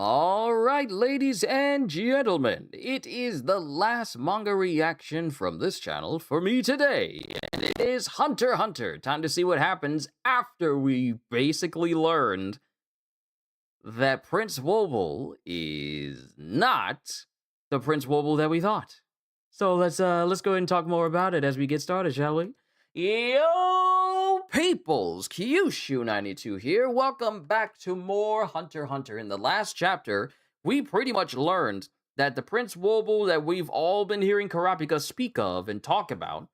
All right, ladies and gentlemen, it is the last manga reaction from this channel for me today, and it is Hunter x Hunter. Time to see what happens after we basically learned that Prince Wobble is not the Prince Wobble that we thought. So let's go ahead and talk more about it as we get started, shall we? Yo, peoples, Kyushu92 here. Welcome back to more Hunter x Hunter. In the last chapter, we pretty much learned that the Prince Wobble that we've all been hearing Karapika speak of and talk about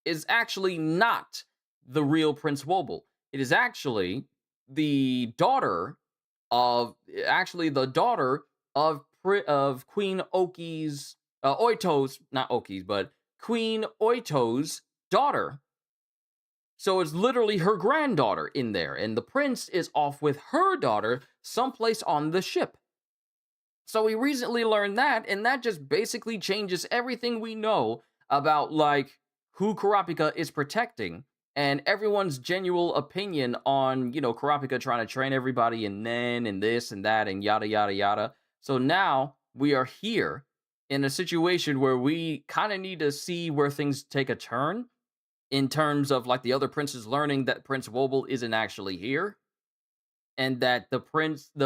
is actually not the real Prince Wobble. It is actually the daughter of Queen Oki's Oito's, not Oki's, but Queen Oito's daughter. So it's literally her granddaughter in there, and the prince is off with her daughter someplace on the ship. So we recently learned that, and that just basically changes everything we know about, like, who Kurapika is protecting, and everyone's genuine opinion on, Kurapika trying to train everybody in Nen and this and that and yada yada yada. So now we are here in a situation where we kind of need to see where things take a turn in terms of, like, the other princes learning that Prince Wobble isn't actually here, and that the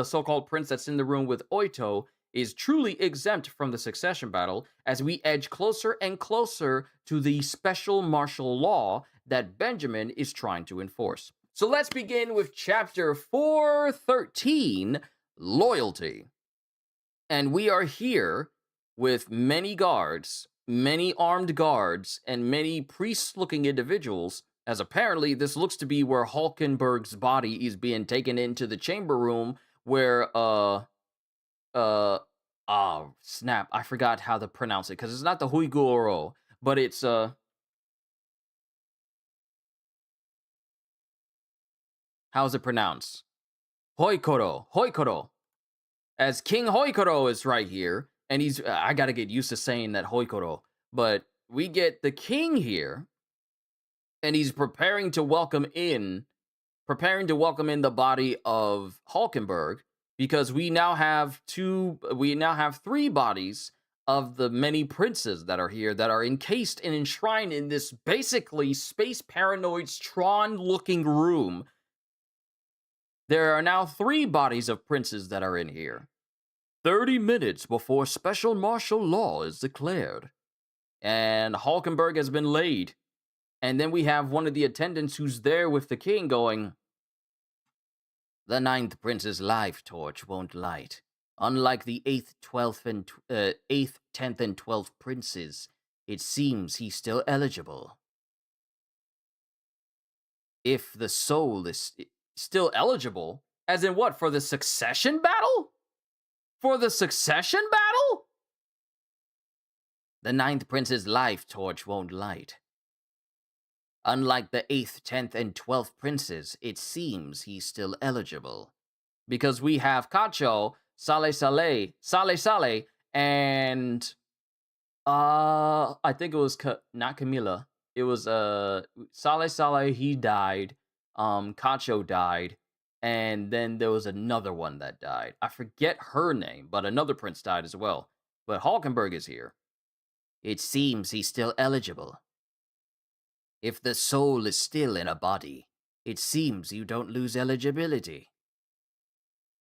so-called prince that's in the room with Oito is truly exempt from the succession battle as we edge closer and closer to the special martial law that Benjamin is trying to enforce. So let's begin with chapter 413, Loyalty. And we are here with many guards, many armed guards, and many priest-looking individuals, as apparently this looks to be where Hulkenberg's body is being taken into the chamber room where, oh, snap, I forgot how to pronounce it, because it's not the Huiguro, but it's, how's it pronounced? Hoikoro. As King Hoikoro is right here, and he's, I gotta get used to saying that Hoikoro, but we get the king here, and he's preparing to welcome in the body of Hulkenberg, because we now have three bodies of the many princes that are here that are encased and enshrined in this basically Space Paranoid's Tron-looking room. There are now 3 bodies of princes that are in here. 30 minutes before special martial law is declared. And Hulkenberg has been laid. And then we have one of the attendants who's there with the king going, "The 9th prince's life torch won't light. Unlike the 8th, 10th, and 12th princes, it seems he's still eligible." If the soul is still eligible, as in what, for the succession battle? For the succession battle? The 9th prince's life torch won't light. Unlike the 8th, 10th, and 12th princes, it seems he's still eligible. Because we have Cacho, Sale, and I think it was not Camila. It was Sale, he died. Cacho died, and then there was another one that died. I forget her name, but another prince died as well. But Hulkenberg is here. It seems he's still eligible. If the soul is still in a body, it seems you don't lose eligibility.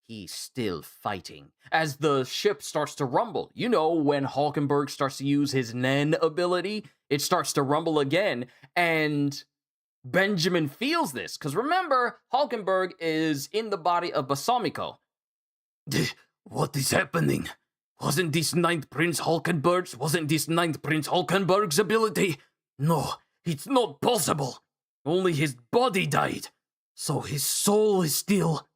He's still fighting. As the ship starts to rumble, you know, when Hulkenberg starts to use his Nen ability, it starts to rumble again, and Benjamin feels this, because remember, Hulkenberg is in the body of Balsamico. What is happening? Wasn't this 9th Prince Hulkenberg's ability? No, it's not possible. Only his body died, so his soul is still...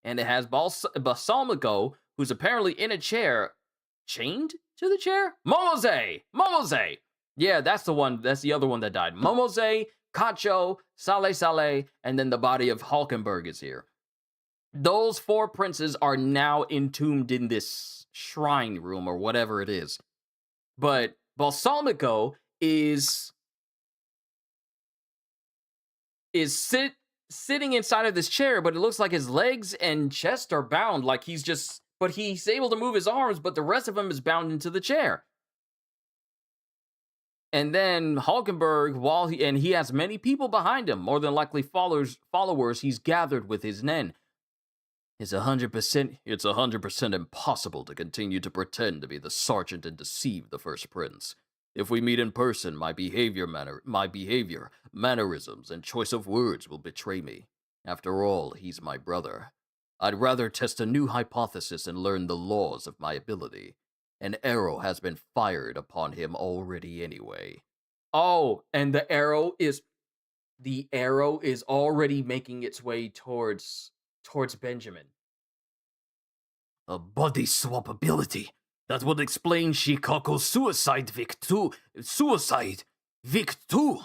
And it has Balsamico, who's apparently in a chair, chained to the chair? Momose! Yeah, that's the one, that's the other one that died. Momose, Cacho, Sale, and then the body of Hulkenberg is here. Those 4 princes are now entombed in this shrine room or whatever it is. But Balsamico is sitting inside of this chair, but it looks like his legs and chest are bound, like but he's able to move his arms, but the rest of him is bound into the chair. And then Hulkenberg, he has many people behind him, more than likely followers he's gathered with his men. It's 100% impossible to continue to pretend to be the sergeant and deceive the first prince. If we meet in person, my behavior, mannerisms, and choice of words will betray me. After all, he's my brother. I'd rather test a new hypothesis and learn the laws of my ability. An arrow has been fired upon him already anyway. Oh, and the arrow is already making its way towards Benjamin. A body swap ability. That would explain Shikaku's suicide Vic 2.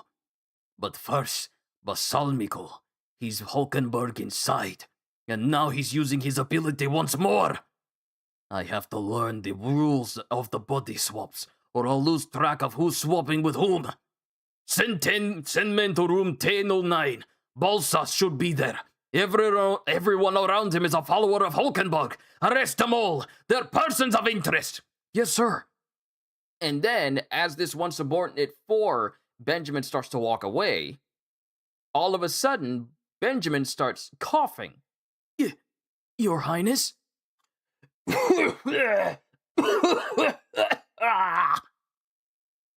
But first, Basalmiko. He's Hulkenberg inside. And now he's using his ability once more. I have to learn the rules of the body swaps, or I'll lose track of who's swapping with whom. Send men to room 1009. Balsas should be there. Everyone around him is a follower of Hulkenberg. Arrest them all. They're persons of interest. Yes, sir. And then, as this one subordinate for Benjamin starts to walk away, all of a sudden, Benjamin starts coughing. Your Highness?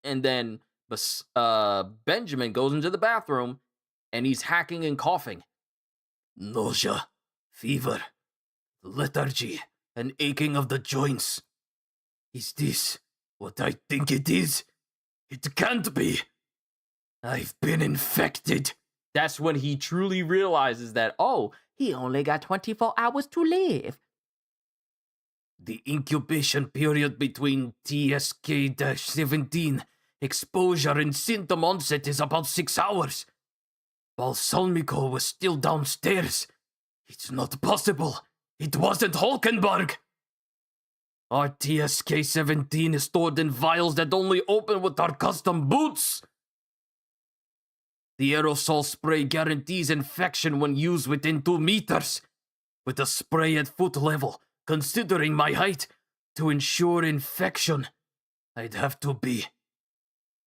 And then Benjamin goes into the bathroom, and he's hacking and coughing. Nausea, fever, lethargy, and aching of the joints. Is this what I think it is? It can't be. I've been infected. That's when he truly realizes that, he only got 24 hours to live. The incubation period between TSK-17 exposure and symptom onset is about 6 hours. Balsalmiko was still downstairs. It's not possible. It wasn't Hulkenberg. Our TSK-17 is stored in vials that only open with our custom boots. The aerosol spray guarantees infection when used within 2 meters. With a spray at foot level, considering my height, to ensure infection, I'd have to be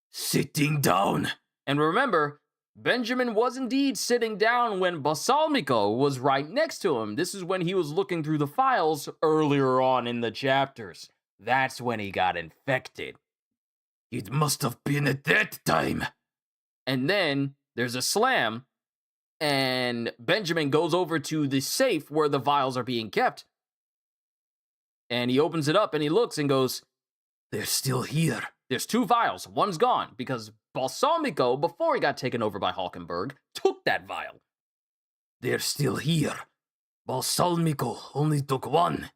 sitting down. And remember, Benjamin was indeed sitting down when Balsalmiko was right next to him. This is when he was looking through the files earlier on in the chapters. That's when he got infected. It must have been at that time. And then there's a slam, and Benjamin goes over to the safe where the vials are being kept. And he opens it up and he looks and goes, they're still here. There's 2 vials. One's gone because Balsalmiko, before he got taken over by Hulkenberg, took that vial. They're still here. Balsalmiko only took 1.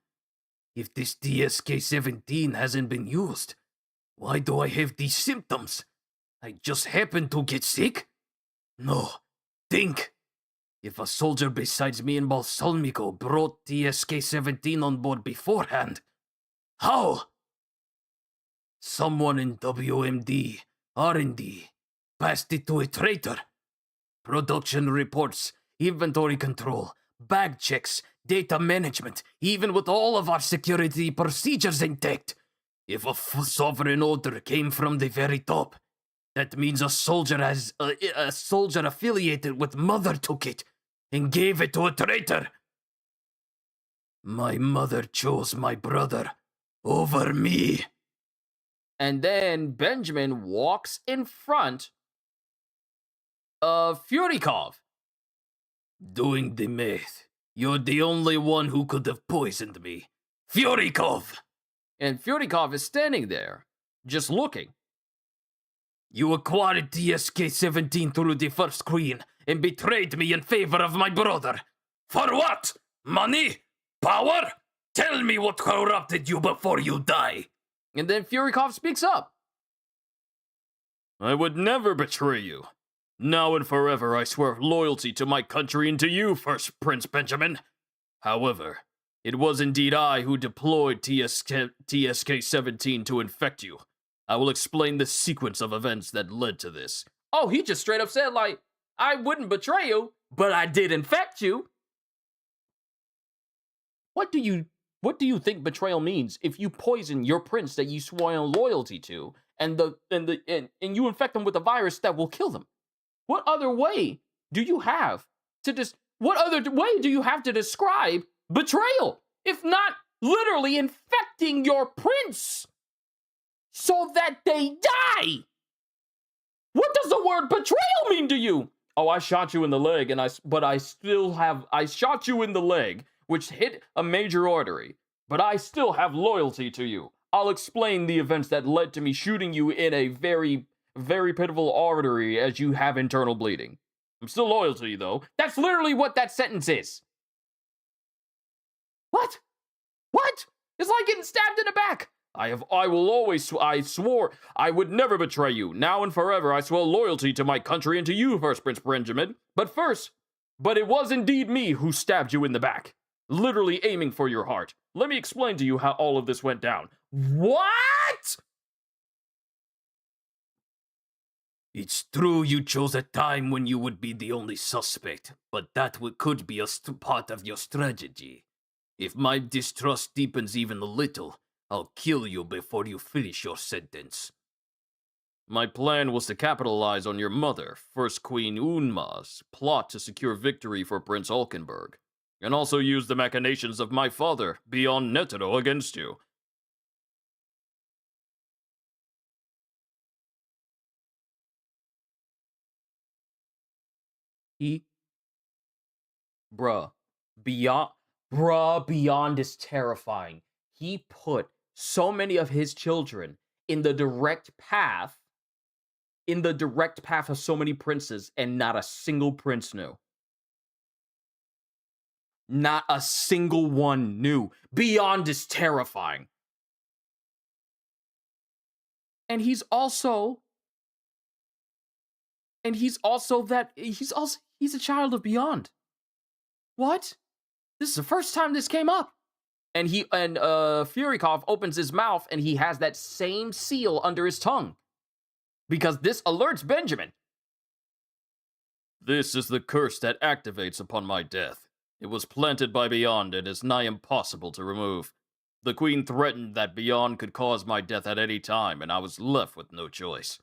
If this TSK-17 hasn't been used, why do I have these symptoms? I just happened to get sick? No. Think. If a soldier besides me and Balsalmiko brought TSK-17 on board beforehand, how? Someone in WMD, R&D, passed it to a traitor. Production reports, inventory control, bag checks, data management, even with all of our security procedures intact. If a sovereign order came from the very top, that means a soldier affiliated with Mother took it and gave it to a traitor. My mother chose my brother over me. And then Benjamin walks in front of Furikov. Doing the math, you're the only one who could have poisoned me. Furikov! And Furikov is standing there, just looking. You acquired TSK-17 through the First Queen and betrayed me in favor of my brother. For what? Money? Power? Tell me what corrupted you before you die. And then Furikov speaks up. I would never betray you. Now and forever I swear loyalty to my country and to you, First Prince Benjamin. However, it was indeed I who deployed TSK-17 to infect you. I will explain the sequence of events that led to this. Oh, he just straight up said, I wouldn't betray you, but I did infect you. What do you think betrayal means if you poison your prince that you swore loyalty to, and you infect them with a virus that will kill them? What other way do you have what other way do you have to describe betrayal if not literally infecting your prince so that they die? What does the word betrayal mean to you? Oh, I shot you in the leg, but I shot you in the leg, which hit a major artery, but I still have loyalty to you. I'll explain the events that led to me shooting you in a very, very pitiful artery as you have internal bleeding. I'm still loyal to you, though. That's literally what that sentence is. What? What? It's like getting stabbed in the back. I swore I would never betray you. Now and forever I swear loyalty to my country and to you, first Prince Benjamin. But it was indeed me who stabbed you in the back, literally aiming for your heart. Let me explain to you how all of this went down. What? It's true you chose a time when you would be the only suspect, but that could be part of your strategy. If my distrust deepens even a little, I'll kill you before you finish your sentence. My plan was to capitalize on your mother, First Queen Unma's, plot to secure victory for Prince Alkenberg, and also use the machinations of my father, Beyond Netero, against you. Beyond is terrifying. He put so many of his children in the direct path of so many princes, and not a single prince knew. Not a single one knew. Beyond is terrifying. And he's also he's a child of Beyond. What? This is the first time this came up. And Furikov opens his mouth and he has that same seal under his tongue. Because this alerts Benjamin. This is the curse that activates upon my death. It was planted by Beyond and is nigh impossible to remove. The Queen threatened that Beyond could cause my death at any time, and I was left with no choice.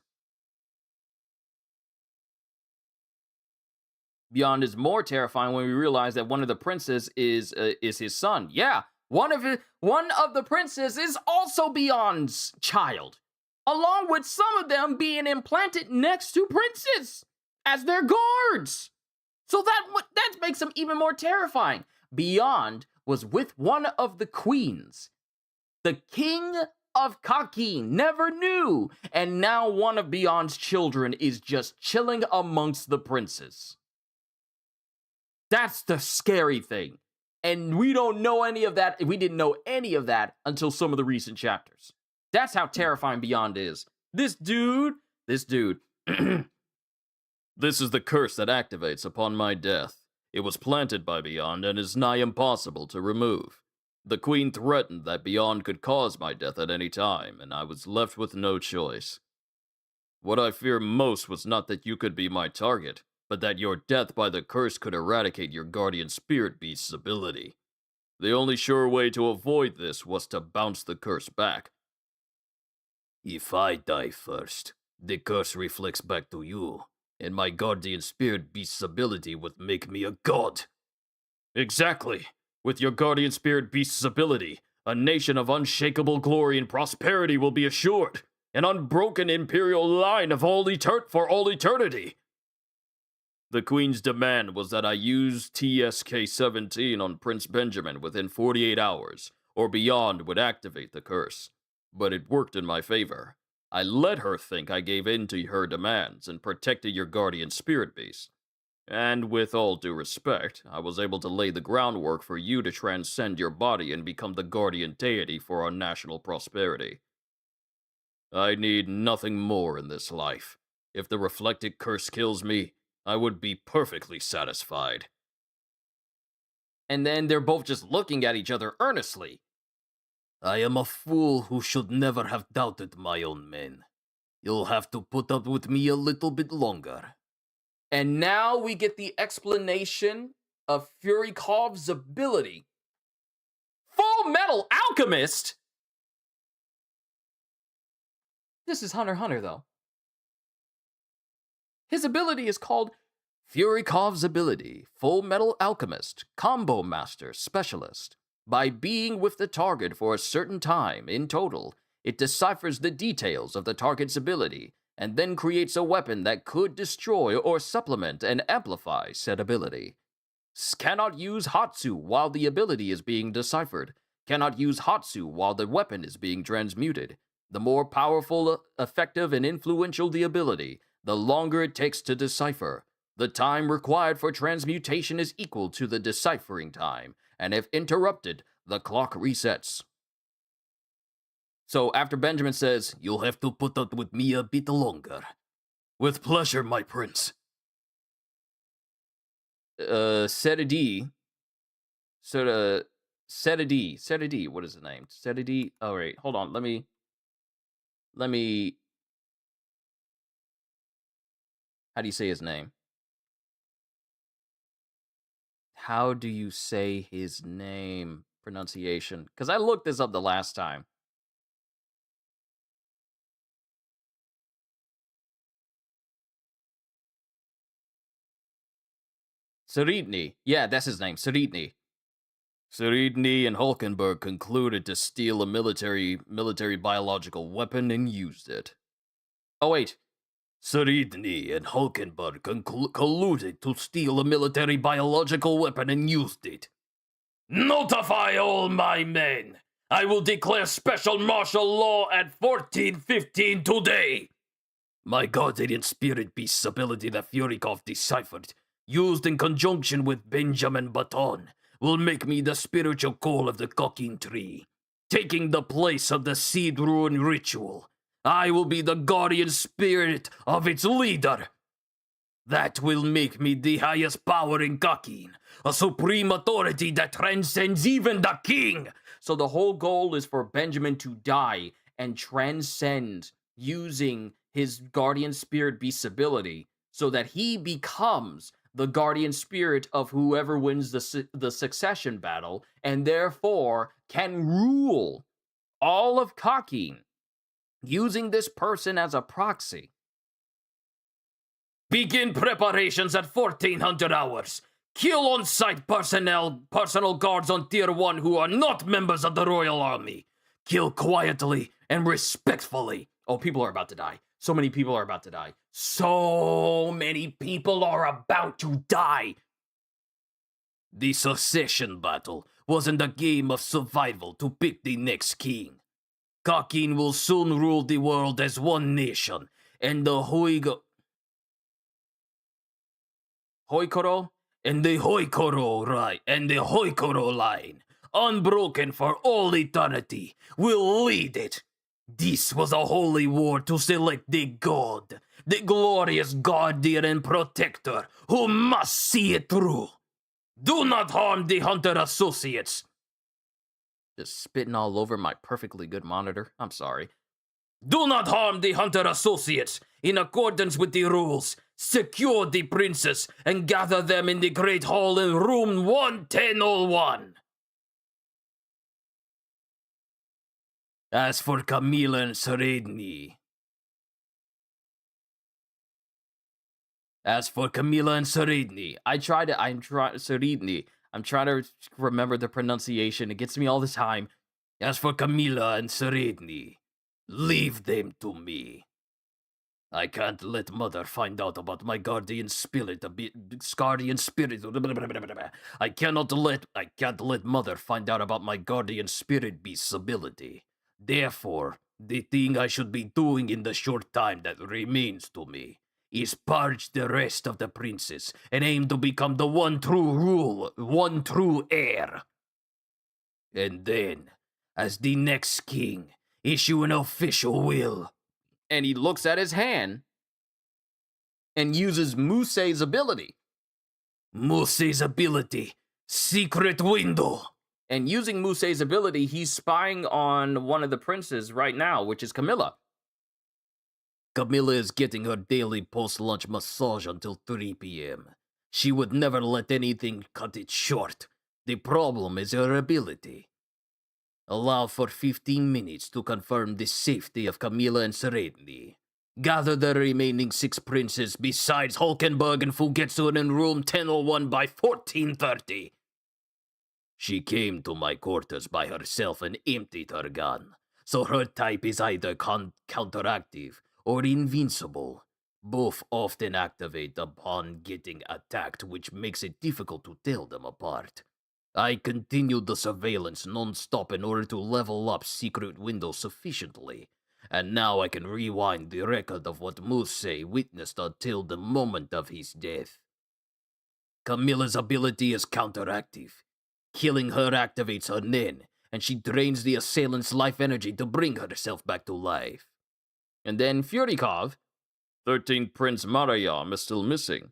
Beyond is more terrifying when we realize that one of the princes is his son. Yeah, one of the princes is also Beyond's child, along with some of them being implanted next to princes as their guards. So that makes them even more terrifying. Beyond was with one of the queens. The king of Kakin never knew, and now one of Beyond's children is just chilling amongst the princes. That's the scary thing. And we don't know any of that. We didn't know any of that until some of the recent chapters. That's how terrifying Beyond is. This dude. This is the curse that activates upon my death. It was planted by Beyond and is nigh impossible to remove. The Queen threatened that Beyond could cause my death at any time, and I was left with no choice. What I fear most was not that you could be my target, but that your death by the curse could eradicate your guardian spirit beast's ability. The only sure way to avoid this was to bounce the curse back. If I die first, the curse reflects back to you, and my guardian spirit beast's ability would make me a god. Exactly. With your guardian spirit beast's ability, a nation of unshakable glory and prosperity will be assured, an unbroken imperial line of for all eternity. The Queen's demand was that I use TSK-17 on Prince Benjamin within 48 hours, or Beyond would activate the curse. But it worked in my favor. I let her think I gave in to her demands and protected your guardian spirit beast. And with all due respect, I was able to lay the groundwork for you to transcend your body and become the guardian deity for our national prosperity. I need nothing more in this life. If the reflected curse kills me, I would be perfectly satisfied. And then they're both just looking at each other earnestly. I am a fool who should never have doubted my own men. You'll have to put up with me a little bit longer. And now we get the explanation of Furykov's ability. Full Metal Alchemist? This is Hunter x Hunter, though. His ability is called Furykov's ability, Full Metal Alchemist, Combo Master Specialist. By being with the target for a certain time in total, it deciphers the details of the target's ability and then creates a weapon that could destroy or supplement and amplify said ability. Cannot use Hatsu while the ability is being deciphered. Cannot use Hatsu while the weapon is being transmuted. The more powerful, effective, and influential the ability, the longer it takes to decipher. The time required for transmutation is equal to the deciphering time, and if interrupted, the clock resets. So after Benjamin says, You'll have to put up with me a bit longer. With pleasure, my prince. Setadi, what is the name? Setadi, all right, hold on, let me, how do you say his name? How do you say his name? Pronunciation, because I looked this up the last time. Seridny. Yeah, that's his name, Seridny. Seridny and Hulkenberg concluded to steal a military biological weapon and used it. Oh, wait. Seridny and Hulkenberg colluded to steal a military biological weapon and used it. Notify all my men! I will declare special martial law at 14:15 today! My guardian spirit beast's ability that Furykov deciphered, used in conjunction with Benjamin Baton, will make me the spiritual core of the Kokin tree, taking the place of the seed ruin ritual. I will be the guardian spirit of its leader. That will make me the highest power in Kokin, a supreme authority that transcends even the king. So the whole goal is for Benjamin to die and transcend using his guardian spirit beast's ability so that he becomes the guardian spirit of whoever wins the succession battle, and therefore can rule all of Kokin, using this person as a proxy. Begin preparations at 1400 hours. Kill on-site personal guards on Tier 1 who are not members of the Royal Army. Kill quietly and respectfully. Oh, people are about to die. So many people are about to die. So many people are about to die. The succession battle wasn't a game of survival to pick the next king. Kokin will soon rule the world as one nation, and the Hoikoro line, unbroken for all eternity, will lead it. This was a holy war to select the god, the glorious guardian and protector, who must see it through. Do not harm the Hunter Associates. Just spitting all over my perfectly good monitor. I'm sorry. Do not harm the Hunter Associates. In accordance with the rules, secure the princess and gather them in the Great Hall in room 11001. As for Camilla and Seredny, I'm trying to remember the pronunciation. It gets me all the time. As for Camilla and Seredny, leave them to me. I can't let Mother find out about my guardian spirit. I can't let Mother find out about my guardian spirit beast's ability. Therefore, the thing I should be doing in the short time that remains to me is purge the rest of the princes and aim to become the one true heir. And then, as the next king, issue an official will. And he looks at his hand and uses Musei's ability. Musei's ability, secret window. And using Musei's ability, he's spying on one of the princes right now, which is Camilla. Camilla is getting her daily post-lunch massage until 3 p.m. She would never let anything cut it short. The problem is her ability. Allow for 15 minutes to confirm the safety of Camilla and Serenity. Gather the remaining 6 princes besides Hulkenberg and Fugetsu in room 1001 by 1430. She came to my quarters by herself and emptied her gun, so her type is either counteractive or invincible. Both often activate upon getting attacked, which makes it difficult to tell them apart. I continued the surveillance non-stop in order to level up secret windows sufficiently, and now I can rewind the record of what Musei witnessed until the moment of his death. Camilla's ability is counteractive. Killing her activates her nen, and she drains the assailant's life energy to bring herself back to life. And then Furikov, 13th Prince Marayam is still missing.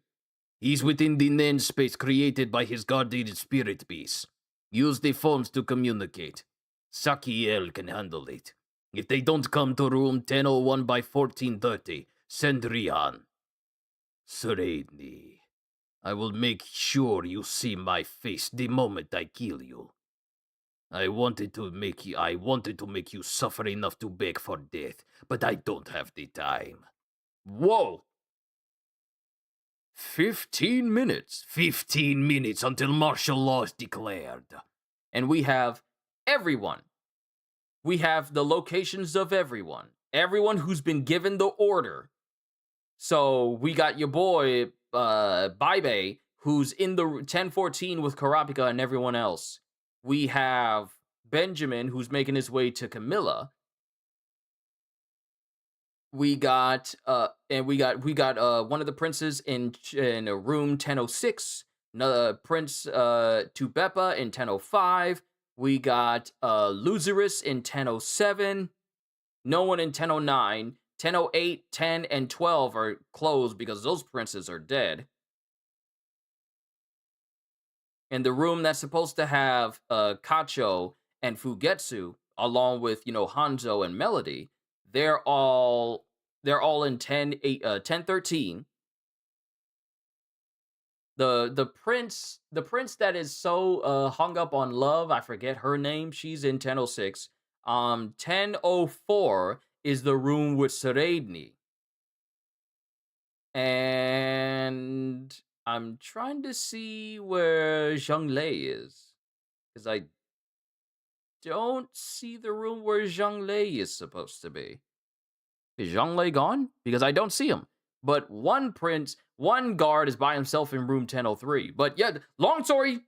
He's within the nen space created by his guardian spirit beast. Use the phones to communicate. Sakiel can handle it. If they don't come to room 1001 by 1430, send Rihan. Serenity. I will make sure you see my face the moment I kill you. I wanted to make you suffer enough to beg for death, but I don't have the time. Whoa! 15 minutes. 15 minutes until martial law is declared. And we have everyone. We have the locations of everyone. Everyone who's been given the order. So we got your boy, Baibe, who's in the 1014 with Karapika and everyone else. We have Benjamin, who's making his way to Camilla. We got one of the princes in a room 1006, another prince Tubepa in 1005. We got Lucerus in 1007, no one in 1009. 1008, 10, and 12 are closed because those princes are dead. And the room that's supposed to have Kacho and Fugetsu, along with Hanzo and Melody, they're all in 1013. The prince that is so hung up on love, I forget her name. She's in 1006. 1004 is the room with Serenity. And I'm trying to see where Zhonglei is, because I don't see the room where Zhonglei is supposed to be. Is Zhonglei gone? Because I don't see him. But one guard is by himself in room 1003. But yeah, long story,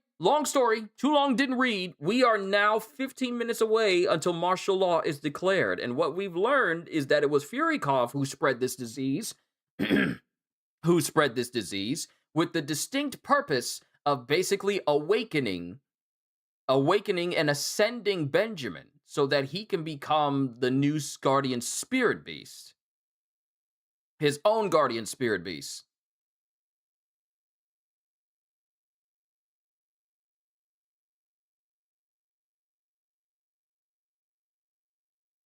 too long, didn't read. We are now 15 minutes away until martial law is declared. And what we've learned is that it was Furikov who spread this disease, with the distinct purpose of basically awakening and ascending Benjamin so that he can become the new guardian spirit beast. His own guardian spirit beast.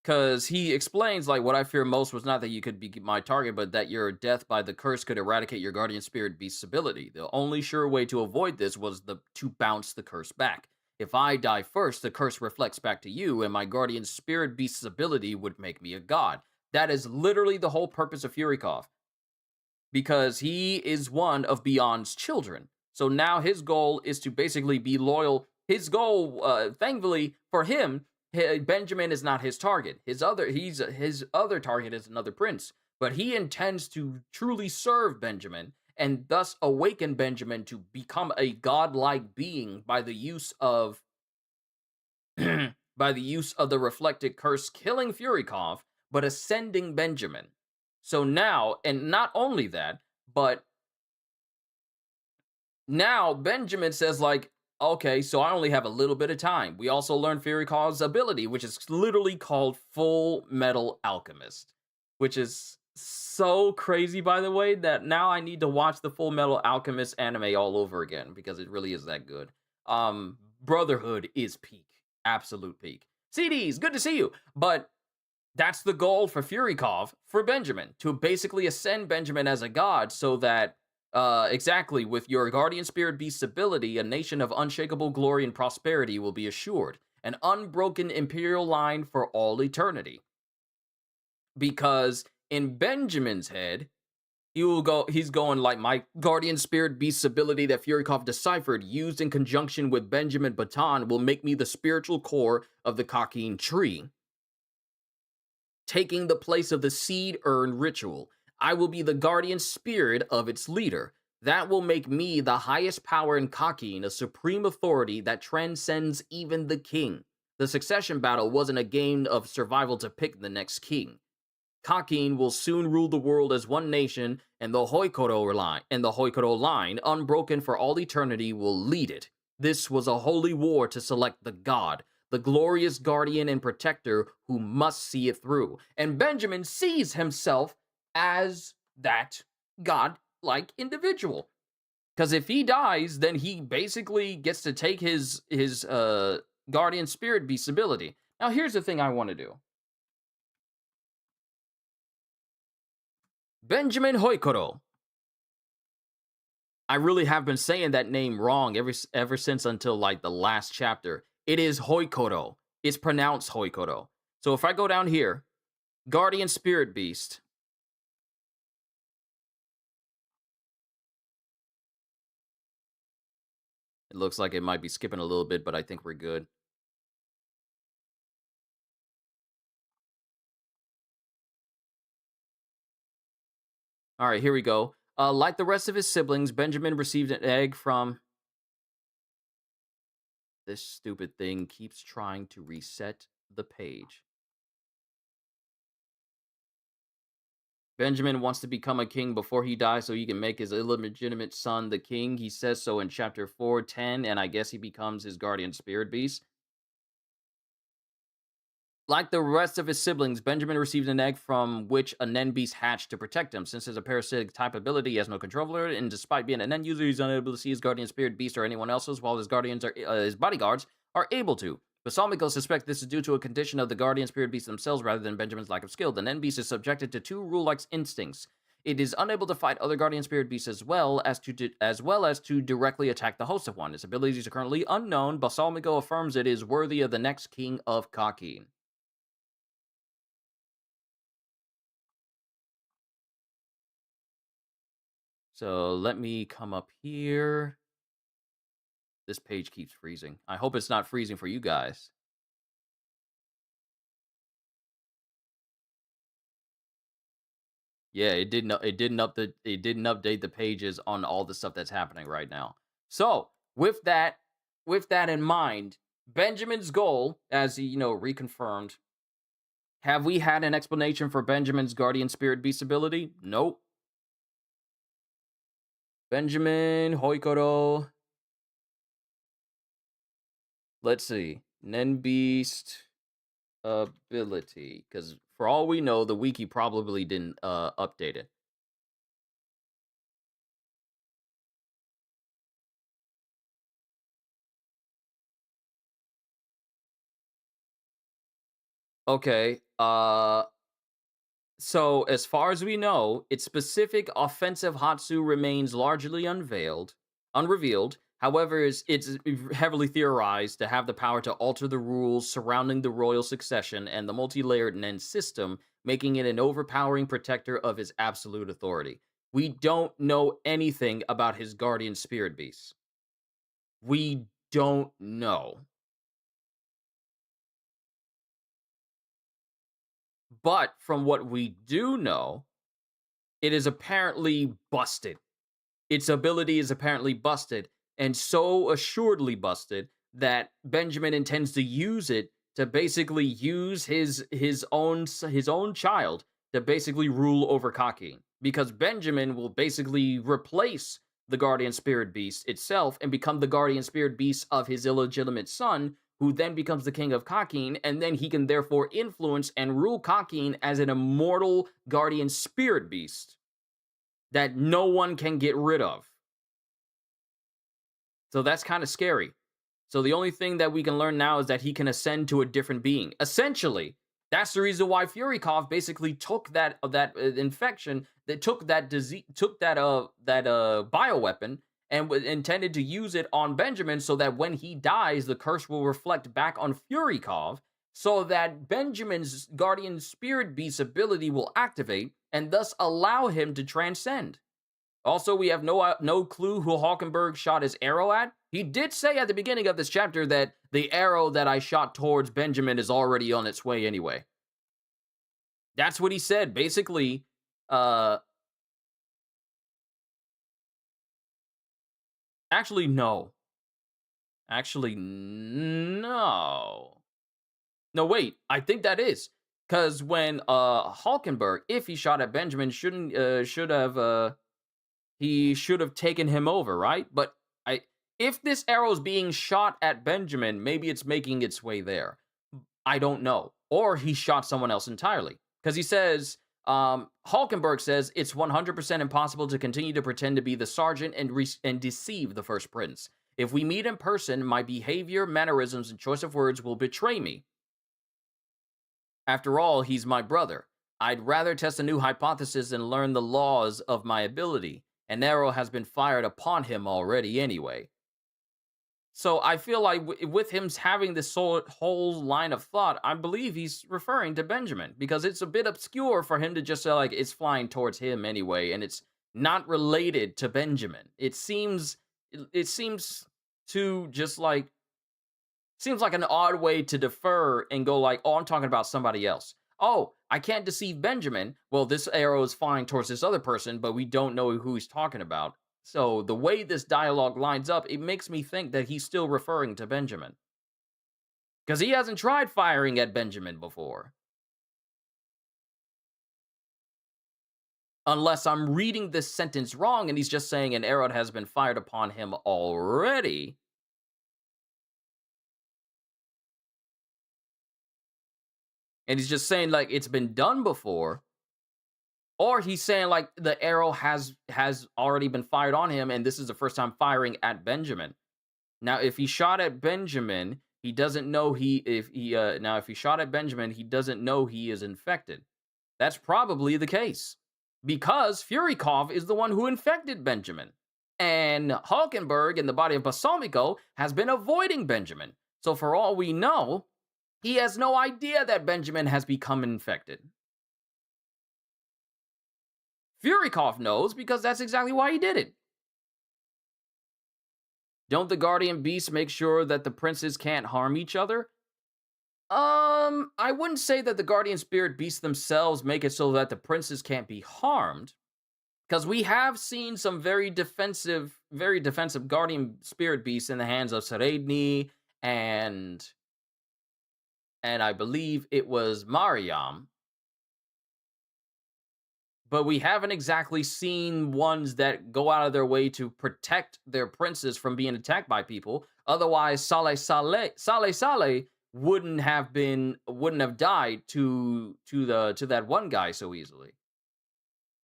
Because he explains, like, what I fear most was not that you could be my target, but that your death by the curse could eradicate your guardian spirit beast's ability. The only sure way to avoid this was to bounce the curse back. If I die first, the curse reflects back to you, and my guardian spirit beast's ability would make me a god. That is literally the whole purpose of Furikov. Because he is one of Beyond's children. So now his goal is to basically be loyal. His goal, thankfully for him, Benjamin is not his target. His other target is another prince. But he intends to truly serve Benjamin and thus awaken Benjamin to become a godlike being by the use of the reflected curse, killing Furikov, but ascending Benjamin. So now, and not only that, but now Benjamin says, like, okay, so I only have a little bit of time. We also learned Furikov's ability, which is literally called Full Metal Alchemist, which is so crazy, by the way, that now I need to watch the Full Metal Alchemist anime all over again because it really is that good. Brotherhood is peak, absolute peak. CDs, good to see you. But That's the goal for Furikov for Benjamin, to basically ascend Benjamin as a god so that, exactly, with your guardian spirit beast's ability, a nation of unshakable glory and prosperity will be assured. An unbroken imperial line for all eternity. Because in Benjamin's head, he's going like, my guardian spirit beast's ability that Furikov deciphered, used in conjunction with Benjamin Baton, will make me the spiritual core of the Kakin tree, taking the place of the seed urn ritual. I will be the guardian spirit of its leader. That will make me the highest power in Kakin, a supreme authority that transcends even the king. The succession battle wasn't a game of survival to pick the next king. Kakin will soon rule the world as one nation, and the Hoikoro line, unbroken for all eternity, will lead it. This was a holy war to select the god, the glorious guardian and protector who must see it through. And Benjamin sees himself as that god-like individual. Because if he dies, then he basically gets to take his guardian spirit beast ability. Now, here's the thing I want to do. Benjamin Hoikoro. I really have been saying that name wrong ever since until like the last chapter. It is Hoikoro. It's pronounced Hoikoro. So if I go down here, Guardian Spirit Beast. It looks like it might be skipping a little bit, but I think we're good. All right, here we go. Like the rest of his siblings, Benjamin received an egg from... This stupid thing keeps trying to reset the page. Benjamin wants to become a king before he dies so he can make his illegitimate son the king. He says so in chapter 4:10, and I guess he becomes his guardian spirit beast. Like the rest of his siblings, Benjamin received an egg from which a Nen beast hatched to protect him. Since it's a parasitic type ability, he has no control over it, and despite being a Nen user, he's unable to see his guardian spirit beast or anyone else's, while his bodyguards are able to. Balsamico suspects this is due to a condition of the guardian spirit beasts themselves rather than Benjamin's lack of skill. The Nen beast is subjected to two rule-like instincts. It is unable to fight other guardian spirit beasts as well as to directly attack the host of one. Its abilities are currently unknown. Balsamico affirms it is worthy of the next king of Kakin. So let me come up here. This page keeps freezing. I hope it's not freezing for you guys. Yeah, it didn't update the pages on all the stuff that's happening right now. So with that in mind, Benjamin's goal, as he reconfirmed. Have we had an explanation for Benjamin's guardian spirit beast ability? Nope. Benjamin Hoikoro. Let's see. Nen beast ability, because for all we know, the wiki probably didn't update it. Okay. So as far as we know, its specific offensive Hatsu remains largely unrevealed. However, it's heavily theorized to have the power to alter the rules surrounding the royal succession and the multi-layered Nen system, making it an overpowering protector of his absolute authority. We don't know anything about his guardian spirit beast. We don't know. But from what we do know, it is apparently busted. Its ability is apparently busted, and so assuredly busted that Benjamin intends to use it to basically use his own child to basically rule over Kakin. Because Benjamin will basically replace the guardian spirit beast itself and become the guardian spirit beast of his illegitimate son, who then becomes the king of Kakin, and then he can therefore influence and rule Kakin as an immortal guardian spirit beast that no one can get rid of. So that's kind of scary. So the only thing that we can learn now is that he can ascend to a different being. Essentially, That's the reason why Furikov basically took that infection, that took that disease, took that bioweapon, and intended to use it on Benjamin, so that when he dies, the curse will reflect back on Furikov, so that Benjamin's guardian spirit beast ability will activate and thus allow him to transcend. Also, we have no clue who Hulkenberg shot his arrow at. He did say at the beginning of this chapter that the arrow that I shot towards Benjamin is already on its way anyway. That's what he said. Basically, actually, no. Actually, no. No, wait. I think that is. Because when Hulkenberg, if he shot at Benjamin, he should have taken him over, right? But if this arrow is being shot at Benjamin, maybe it's making its way there. I don't know. Or he shot someone else entirely. Because he says, Hulkenberg says, it's 100% impossible to continue to pretend to be the sergeant and deceive the first prince. If we meet in person, my behavior, mannerisms, and choice of words will betray me. After all, he's my brother. I'd rather test a new hypothesis and learn the laws of my ability. An arrow has been fired upon him already anyway. So I feel like with him having this whole line of thought, I believe he's referring to Benjamin, because it's a bit obscure for him to just say, like, it's flying towards him anyway, and it's not related to Benjamin. It seems to just like, seems like an odd way to defer and go like, oh, I'm talking about somebody else. Oh, I can't deceive Benjamin. Well, this arrow is flying towards this other person, but we don't know who he's talking about. So the way this dialogue lines up, it makes me think that he's still referring to Benjamin. Because he hasn't tried firing at Benjamin before. Unless I'm reading this sentence wrong and he's just saying an arrow has been fired upon him already. And he's just saying, like, it's been done before. Or he's saying, like, the arrow has already been fired on him, and this is the first time firing at Benjamin. Now, if he shot at Benjamin, he doesn't know if he shot at Benjamin, he doesn't know he is infected. That's probably the case. Because Furikov is the one who infected Benjamin. And Hulkenberg, in the body of Balsamico, has been avoiding Benjamin. So for all we know, he has no idea that Benjamin has become infected. Furikov knows, because that's exactly why he did it. Don't the guardian beasts make sure that the princes can't harm each other? I wouldn't say that the guardian spirit beasts themselves make it so that the princes can't be harmed, because we have seen some very defensive guardian spirit beasts in the hands of Seredni and I believe it was Mariam. But we haven't exactly seen ones that go out of their way to protect their princes from being attacked by people. Otherwise, Saleh wouldn't have died to that one guy so easily,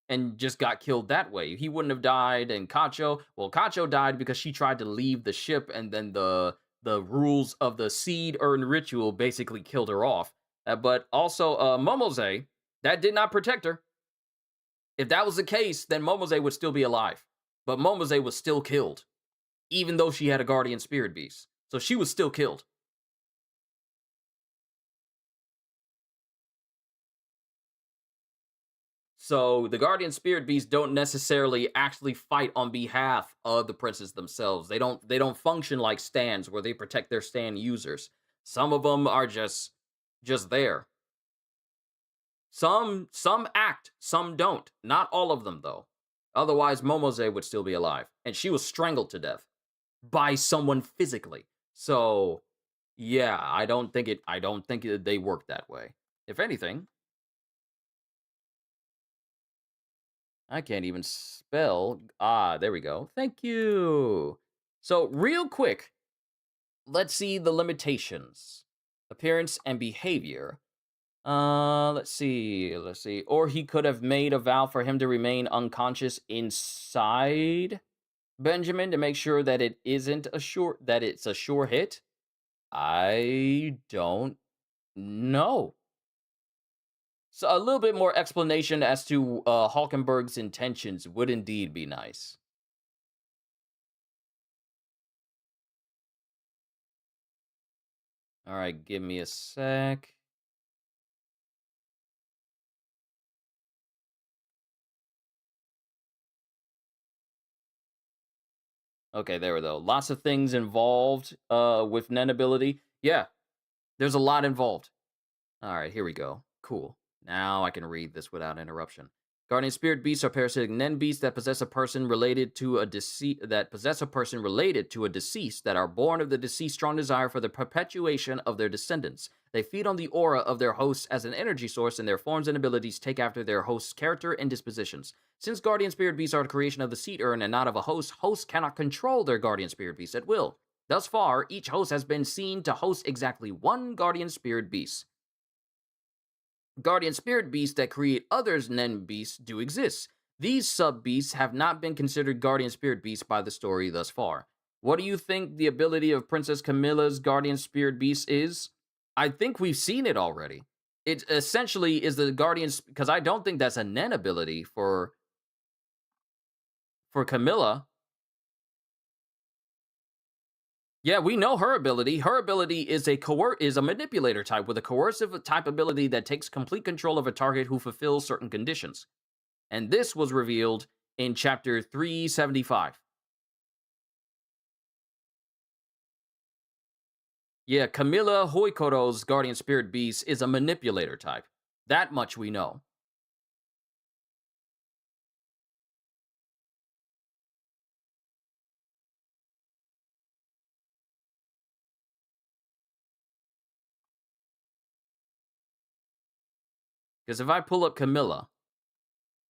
and just got killed that way. He wouldn't have died. And Cacho died because she tried to leave the ship, and then the rules of the seed urn ritual basically killed her off. But also, Momose, that did not protect her. If that was the case, then Momose would still be alive. But Momose was still killed, even though she had a guardian spirit beast. So she was still killed. So the guardian spirit beasts don't necessarily actually fight on behalf of the princes themselves. They don't function like stands where they protect their stand users. Some of them are just there. Some act, some don't. Not all of them, though. Otherwise, Momose would still be alive. And she was strangled to death by someone physically. So, yeah, I don't think they work that way. If anything, I can't even spell. There we go. Thank you. So, real quick, let's see the limitations. Appearance and behavior. Let's see. Or he could have made a vow for him to remain unconscious inside Benjamin to make sure that it's a sure hit. I don't know. So a little bit more explanation as to Hulkenberg's intentions would indeed be nice. All right, give me a sec. Okay, there we go. Lots of things involved with Nen ability. Yeah, there's a lot involved. All right, here we go. Cool. Now I can read this without interruption. Guardian spirit beasts are parasitic nen beasts that possess a person related to a deceased that are born of the deceased strong desire for the perpetuation of their descendants. They feed on the aura of their hosts as an energy source, and their forms and abilities take after their host's character and dispositions. Since guardian spirit beasts are the creation of the seed urn and not of a host, hosts cannot control their guardian spirit beast at will. Thus far, each host has been seen to host exactly one guardian spirit beast. Guardian spirit beasts that create others Nen beasts do exist. These sub-beasts have not been considered guardian spirit beasts by the story thus far. What do you think the ability of Princess Camilla's guardian spirit beast is? I think we've seen it already. It essentially is the guardians, because I don't think that's a Nen ability for Camilla. Yeah, we know her ability. Her ability is a manipulator type with a coercive type ability that takes complete control of a target who fulfills certain conditions. And this was revealed in chapter 375. Yeah, Camilla Hoikoro's guardian spirit beast is a manipulator type. That much we know. Because if I pull up Camilla,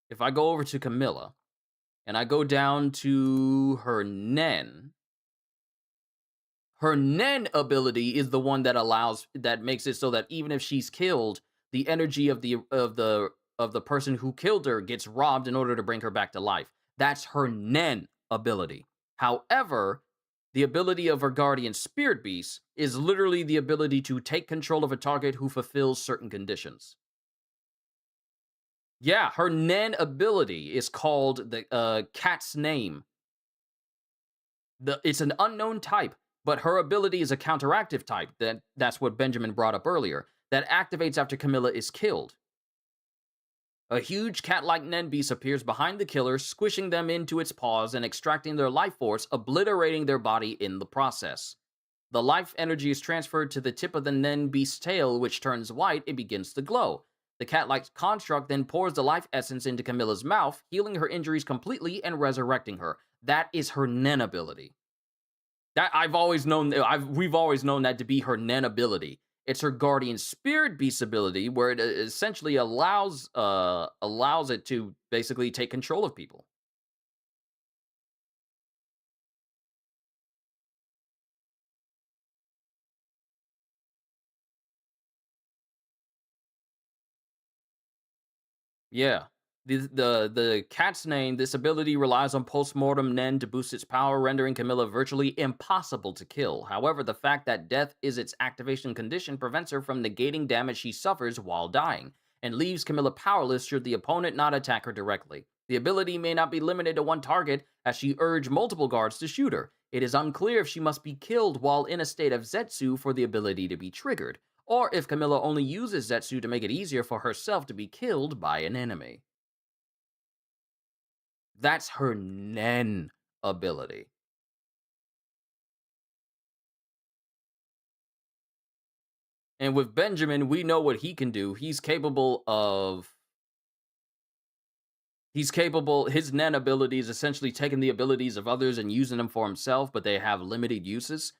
if I go over to Camilla, and I go down to her Nen ability is the one that makes it so that even if she's killed, the energy of the person who killed her gets robbed in order to bring her back to life. That's her Nen ability. However, the ability of her guardian spirit beast is literally the ability to take control of a target who fulfills certain conditions. Yeah, her Nen ability is called the cat's name. It's an unknown type, but her ability is a counteractive type. That's what Benjamin brought up earlier. That activates after Camilla is killed. A huge cat-like Nen beast appears behind the killer, squishing them into its paws and extracting their life force, obliterating their body in the process. The life energy is transferred to the tip of the Nen beast's tail, which turns white and begins to glow. The cat-like construct then pours the life essence into Camilla's mouth, healing her injuries completely and resurrecting her. That is her Nen ability. That we've always known that to be her Nen ability. It's her guardian spirit beast ability, where it essentially allows it to basically take control of people. Yeah. The cat's name, this ability relies on postmortem Nen to boost its power, rendering Camilla virtually impossible to kill. However, the fact that death is its activation condition prevents her from negating damage she suffers while dying, and leaves Camilla powerless should the opponent not attack her directly. The ability may not be limited to one target, as she urged multiple guards to shoot her. It is unclear if she must be killed while in a state of Zetsu for the ability to be triggered, or if Camilla only uses Zetsu to make it easier for herself to be killed by an enemy. That's her Nen ability. And with Benjamin, we know what he can do. His Nen ability is essentially taking the abilities of others and using them for himself, but they have limited uses.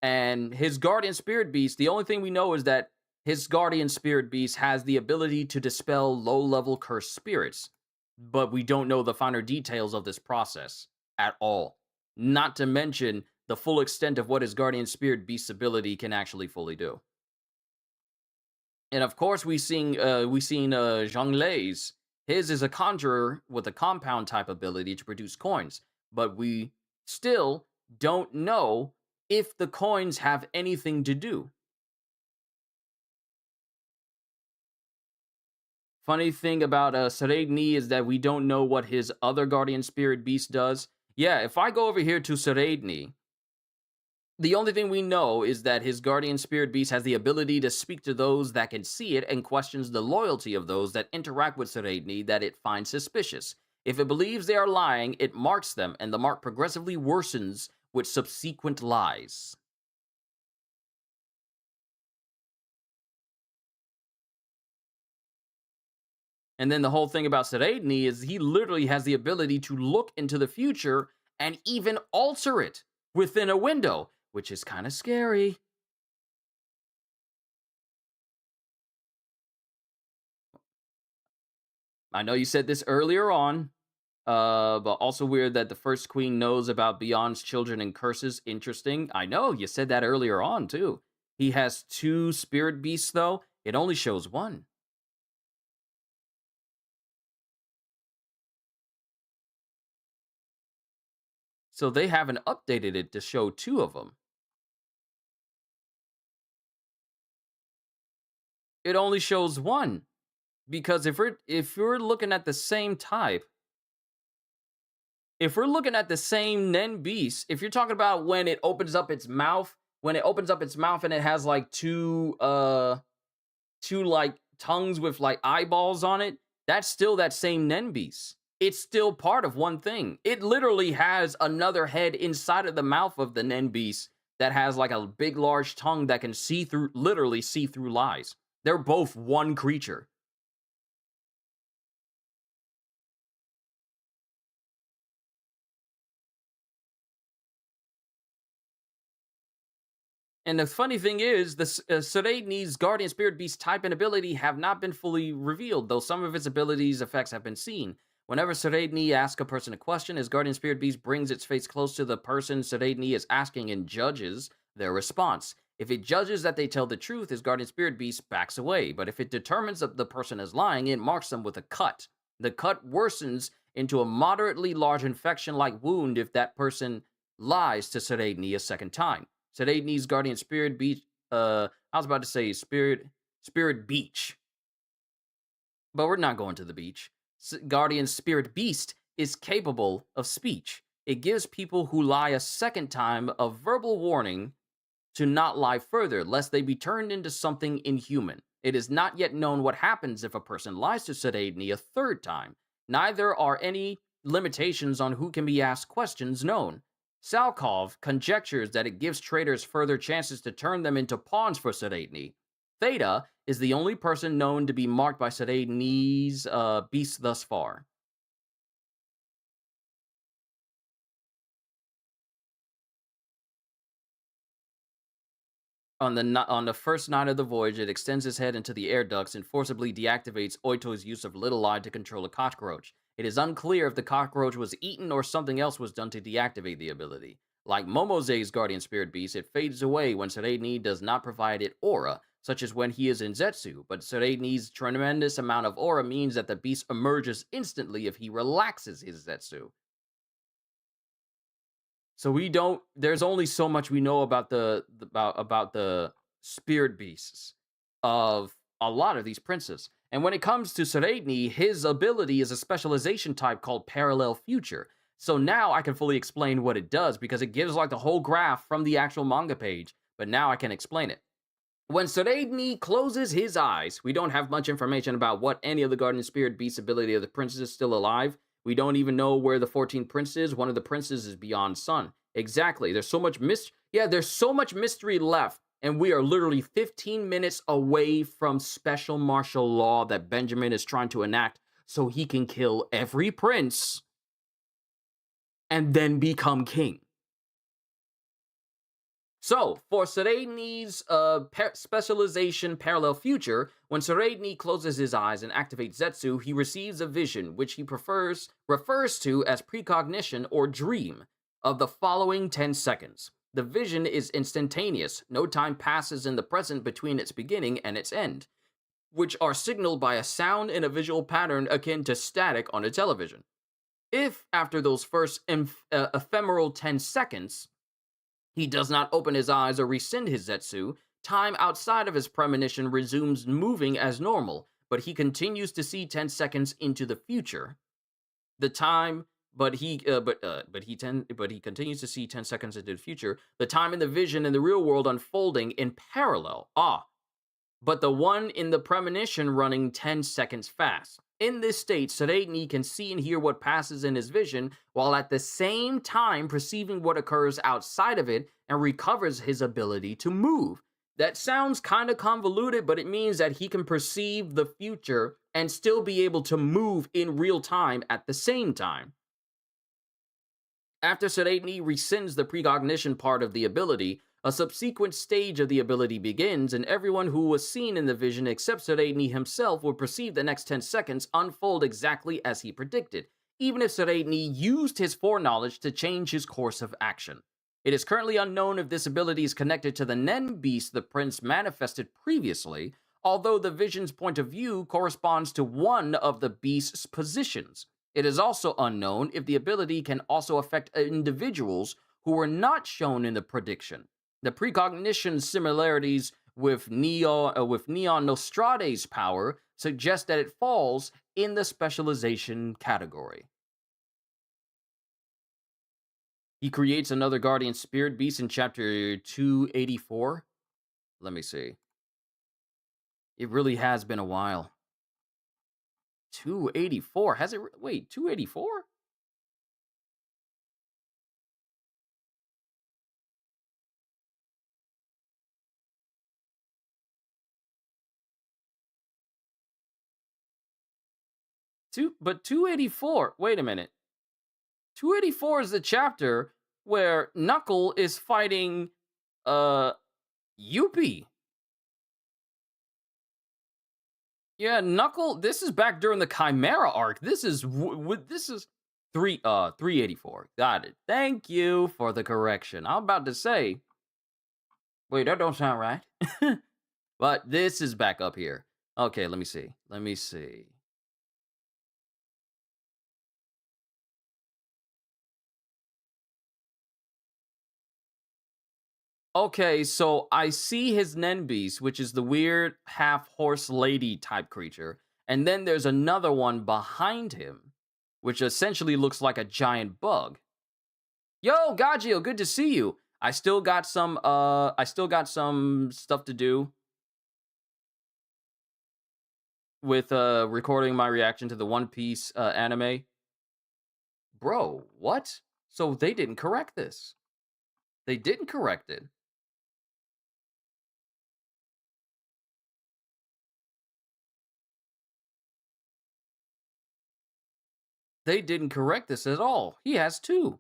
And his guardian spirit beast, the only thing we know is that his guardian spirit beast has the ability to dispel low-level cursed spirits, but we don't know the finer details of this process at all. Not to mention the full extent of what his guardian spirit beast's ability can actually fully do. And of course, we seen Zhang His is a conjurer with a compound type ability to produce coins, but we still don't know if the coins have anything to do. Funny thing about Sereidni is that we don't know what his other guardian spirit beast does. Yeah, if I go over here to Sereidni, the only thing we know is that his guardian spirit beast has the ability to speak to those that can see it and questions the loyalty of those that interact with Sereidni that it finds suspicious. If it believes they are lying, it marks them, and the mark progressively worsens with subsequent lies. And then the whole thing about Sereidni is he literally has the ability to look into the future and even alter it within a window, which is kind of scary. I know you said this earlier on, but also weird that the first queen knows about Beyond's children and curses. Interesting. I know you said that earlier on too. He has 2 spirit beasts though. It only shows 1. So they haven't updated it to show 2 of them. It only shows 1 because if we're looking at the same type, if we're looking at the same Nen beast, if you're talking about when it opens up its mouth, and it has like two like tongues with like eyeballs on it, that's still that same Nen beast. It's still part of one thing. It literally has another head inside of the mouth of the Nen beast that has like a big large tongue that can literally see through lies. They're both one creature. And the funny thing is, the Sereidni's Guardian Spirit Beast type and ability have not been fully revealed, though some of its abilities' effects have been seen. Whenever Sereidni asks a person a question, his Guardian Spirit Beast brings its face close to the person Sereidni is asking and judges their response. If it judges that they tell the truth, his Guardian Spirit Beast backs away, but if it determines that the person is lying, it marks them with a cut. The cut worsens into a moderately large infection-like wound if that person lies to Sereidni a second time. Sereidni's Guardian Spirit Beach. I was about to say Spirit Beach, but we're not going to the beach. Guardian Spirit Beast is capable of speech. It gives people who lie a second time a verbal warning to not lie further, lest they be turned into something inhuman. It is not yet known what happens if a person lies to Sereidni a third time. Neither are any limitations on who can be asked questions known. Salkov conjectures that it gives traitors further chances to turn them into pawns for Sereidni. Theta is the only person known to be marked by Sereidni's beast thus far. On the first night of the voyage, it extends its head into the air ducts and forcibly deactivates Oito's use of Little Eye to control a cockroach. It is unclear if the cockroach was eaten or something else was done to deactivate the ability. Like Momose's Guardian Spirit Beast, it fades away when Sereidni does not provide it aura, such as when he is in Zetsu, but Sereidni's tremendous amount of aura means that the beast emerges instantly if he relaxes his Zetsu. So there's only so much we know about the spirit beasts of a lot of these princes. And when it comes to Sereidni, his ability is a specialization type called Parallel Future. So now I can fully explain what it does because it gives like the whole graph from the actual manga page, but now I can explain it. When Sereidni closes his eyes, we don't have much information about what any of the Guardian Spirit Beast ability of the princes is still alive. We don't even know where the 14th prince is. One of the princes is beyond sun. Exactly. There's so much there's so much mystery left, and we are literally 15 minutes away from special martial law that Benjamin is trying to enact so he can kill every prince and then become king. So, for Sereidni's specialization Parallel Future, when Sereidni closes his eyes and activates Zetsu, he receives a vision, which he refers to as precognition or dream, of the following 10 seconds. The vision is instantaneous. No time passes in the present between its beginning and its end, which are signaled by a sound and a visual pattern akin to static on a television. If, after those first ephemeral 10 seconds, he does not open his eyes or rescind his Zetsu, time outside of his premonition resumes moving as normal, but he continues to see 10 seconds into the future. The time, but he continues to see 10 seconds into the future. The time in the vision in the real world unfolding in parallel. But the one in the premonition running 10 seconds fast. In this state, Sereidni can see and hear what passes in his vision, while at the same time perceiving what occurs outside of it and recovers his ability to move. That sounds kind of convoluted, but it means that he can perceive the future and still be able to move in real time at the same time. After Sereidni rescinds the precognition part of the ability, a subsequent stage of the ability begins, and everyone who was seen in the vision except Sereidni himself will perceive the next 10 seconds unfold exactly as he predicted, even if Sereidni used his foreknowledge to change his course of action. It is currently unknown if this ability is connected to the Nen beast the prince manifested previously, although the vision's point of view corresponds to one of the beast's positions. It is also unknown if the ability can also affect individuals who were not shown in the prediction. The precognition similarities with Neon Nostrade's power suggest that it falls in the specialization category. He creates another guardian spirit beast in chapter 284. Let me see. It really has been a while. 284? Has it? Wait, 284? But 284, wait a minute. 284 is the chapter where Knuckle is fighting Yuppie. Yeah, Knuckle, this is back during the Chimera arc. This is 384. Got it. Thank you for the correction. I'm about to say, wait, that don't sound right. But this is back up here. Okay, let me see. Okay, so I see his Nen beast, which is the weird half horse lady type creature, and then there's another one behind him, which essentially looks like a giant bug. Yo, Gagio, good to see you. I still got some stuff to do with recording my reaction to the One Piece anime. Bro, what? So they didn't correct this. They didn't correct it. They didn't correct this at all. He has two.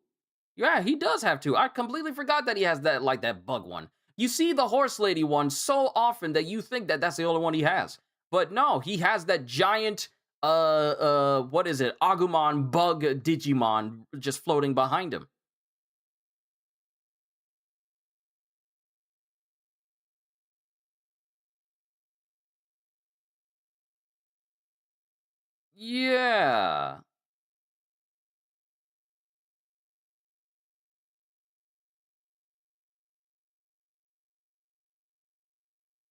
Yeah, he does have two. I completely forgot that he has that, like, that bug one. You see the horse lady one so often that you think that that's the only one he has. But no, he has that giant, what is it? Agumon bug Digimon just floating behind him. Yeah.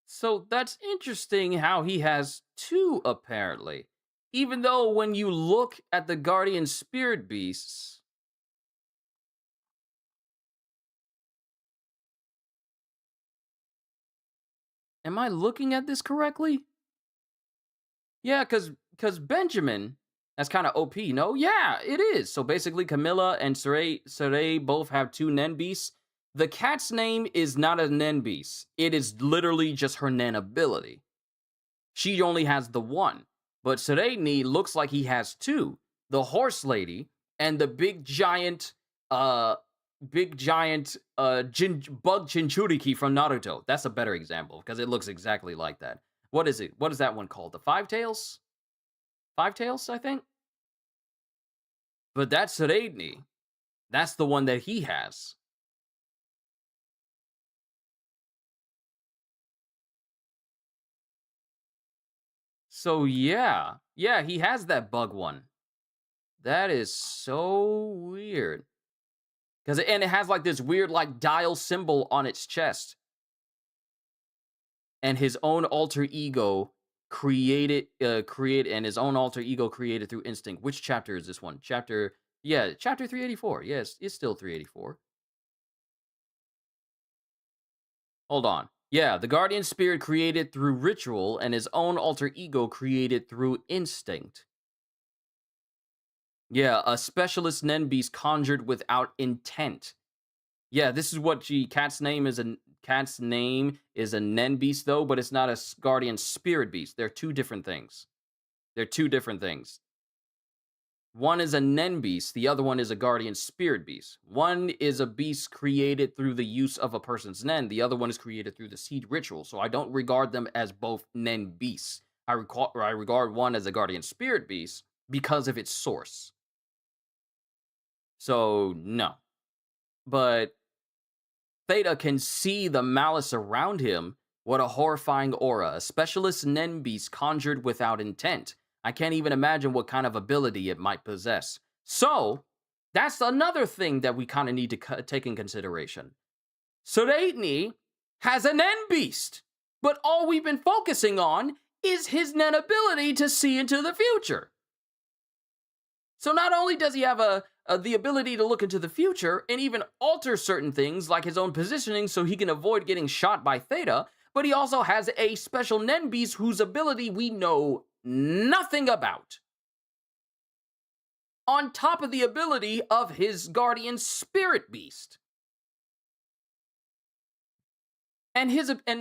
So that's interesting how he has two, apparently. Even though when you look at the guardian spirit beasts, am I looking at this correctly? Yeah, because Benjamin, that's kind of OP, no? Yeah, it is. So basically, Camilla and Saray both have two Nen beasts. The cat's name is not a Nen beast. It is literally just her Nen ability. She only has the one. But Sereidni looks like he has two. The horse lady and the big giant bug Chinchuriki from Naruto. That's a better example because it looks exactly like that. What is it? What is that one called? The Five Tails? Five Tails, I think? But that's Sereidni. That's the one that he has. So yeah. Yeah, he has that bug one. That is so weird. And it has like this weird like dial symbol on its chest. And his own alter ego create and his own alter ego created through instinct. Which chapter is this one? Chapter 384. Yes, it's still 384. Hold on. Yeah, the guardian spirit created through ritual and his own alter ego created through instinct. Yeah, a specialist Nen beast conjured without intent. Yeah, this is what cat's name is a Nen beast though, but it's not a guardian spirit beast. They're two different things. They're two different things. One is a Nen beast, the other one is a guardian spirit beast. One is a beast created through the use of a person's Nen, the other one is created through the seed ritual. So I don't regard them as both Nen beasts. I regard one as a guardian spirit beast because of its source. So no. But Theta can see the malice around him. What a horrifying aura. A specialist Nen beast conjured without intent. I can't even imagine what kind of ability it might possess. So, that's another thing that we kind of need to take in consideration. Sureitni has a Nen beast, but all we've been focusing on is his Nen ability to see into the future. So not only does he have the ability to look into the future and even alter certain things like his own positioning so he can avoid getting shot by Theta, but he also has a special Nen beast whose ability we know nothing about. On top of the ability of his guardian spirit beast. And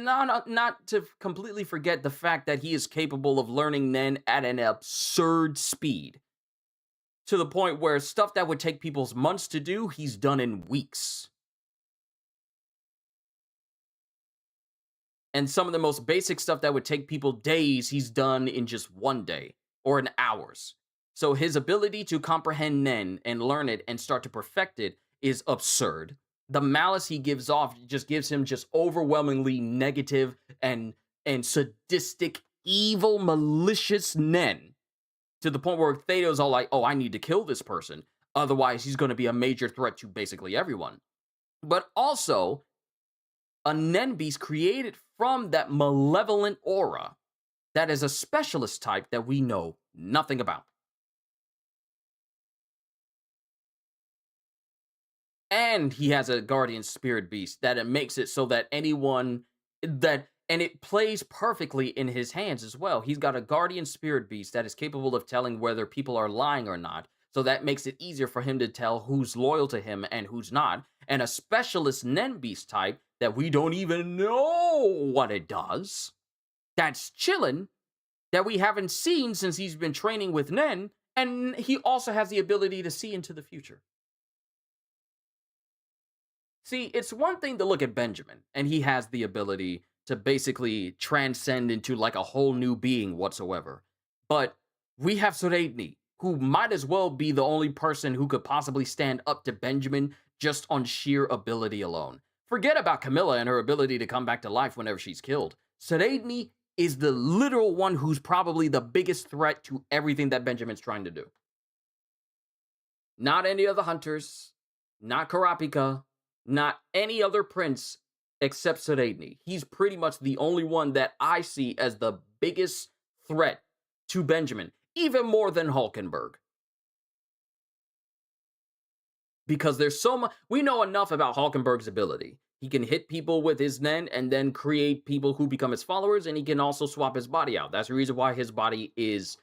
not to completely forget the fact that he is capable of learning Nen at an absurd speed. To the point where stuff that would take people months to do, he's done in weeks. And some of the most basic stuff that would take people days, he's done in just one day or in hours. So his ability to comprehend Nen and learn it and start to perfect it is absurd. The malice he gives off just gives him just overwhelmingly negative and sadistic, evil, malicious Nen. To the point where Theta's all like, oh, I need to kill this person. Otherwise, he's going to be a major threat to basically everyone. But also, a Nen beast created from that malevolent aura that is a specialist type that we know nothing about. And he has a guardian spirit beast that it makes it so that and it plays perfectly in his hands as well. He's got a guardian spirit beast that is capable of telling whether people are lying or not. So that makes it easier for him to tell who's loyal to him and who's not. And a specialist Nen beast type that we don't even know what it does. That's chillin', that we haven't seen since he's been training with Nen. And he also has the ability to see into the future. See, it's one thing to look at Benjamin, and he has the ability to basically transcend into like a whole new being whatsoever. But we have Sureitni, who might as well be the only person who could possibly stand up to Benjamin just on sheer ability alone. Forget about Camilla and her ability to come back to life whenever she's killed. Sureitni is the literal one who's probably the biggest threat to everything that Benjamin's trying to do. Not any of the hunters, not Karapika, not any other prince except Sureitni. He's pretty much the only one that I see as the biggest threat to Benjamin, even more than Hulkenberg. Because there's so much, we know enough about Hulkenberg's ability. He can hit people with his Nen and then create people who become his followers, and he can also swap his body out. That's the reason why his body is,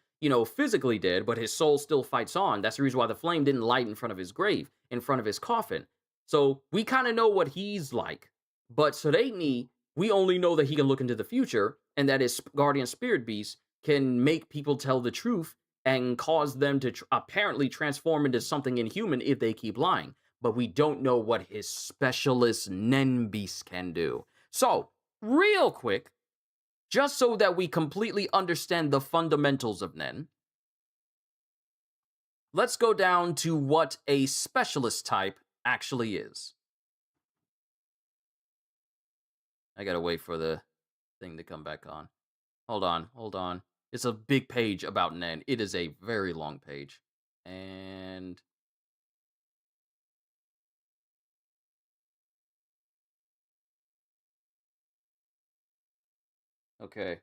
physically dead, but his soul still fights on. That's the reason why the flame didn't light in front of his grave, in front of his coffin. So we kind of know what he's like. But Sureitni, we only know that he can look into the future, and that his guardian spirit beast can make people tell the truth and cause them to apparently transform into something inhuman if they keep lying. But we don't know what his specialist Nen beast can do. So, real quick, just so that we completely understand the fundamentals of Nen, let's go down to what a specialist type actually is. I gotta wait for the thing to come back on. Hold on. It's a big page about Nen. It is a very long page. And okay.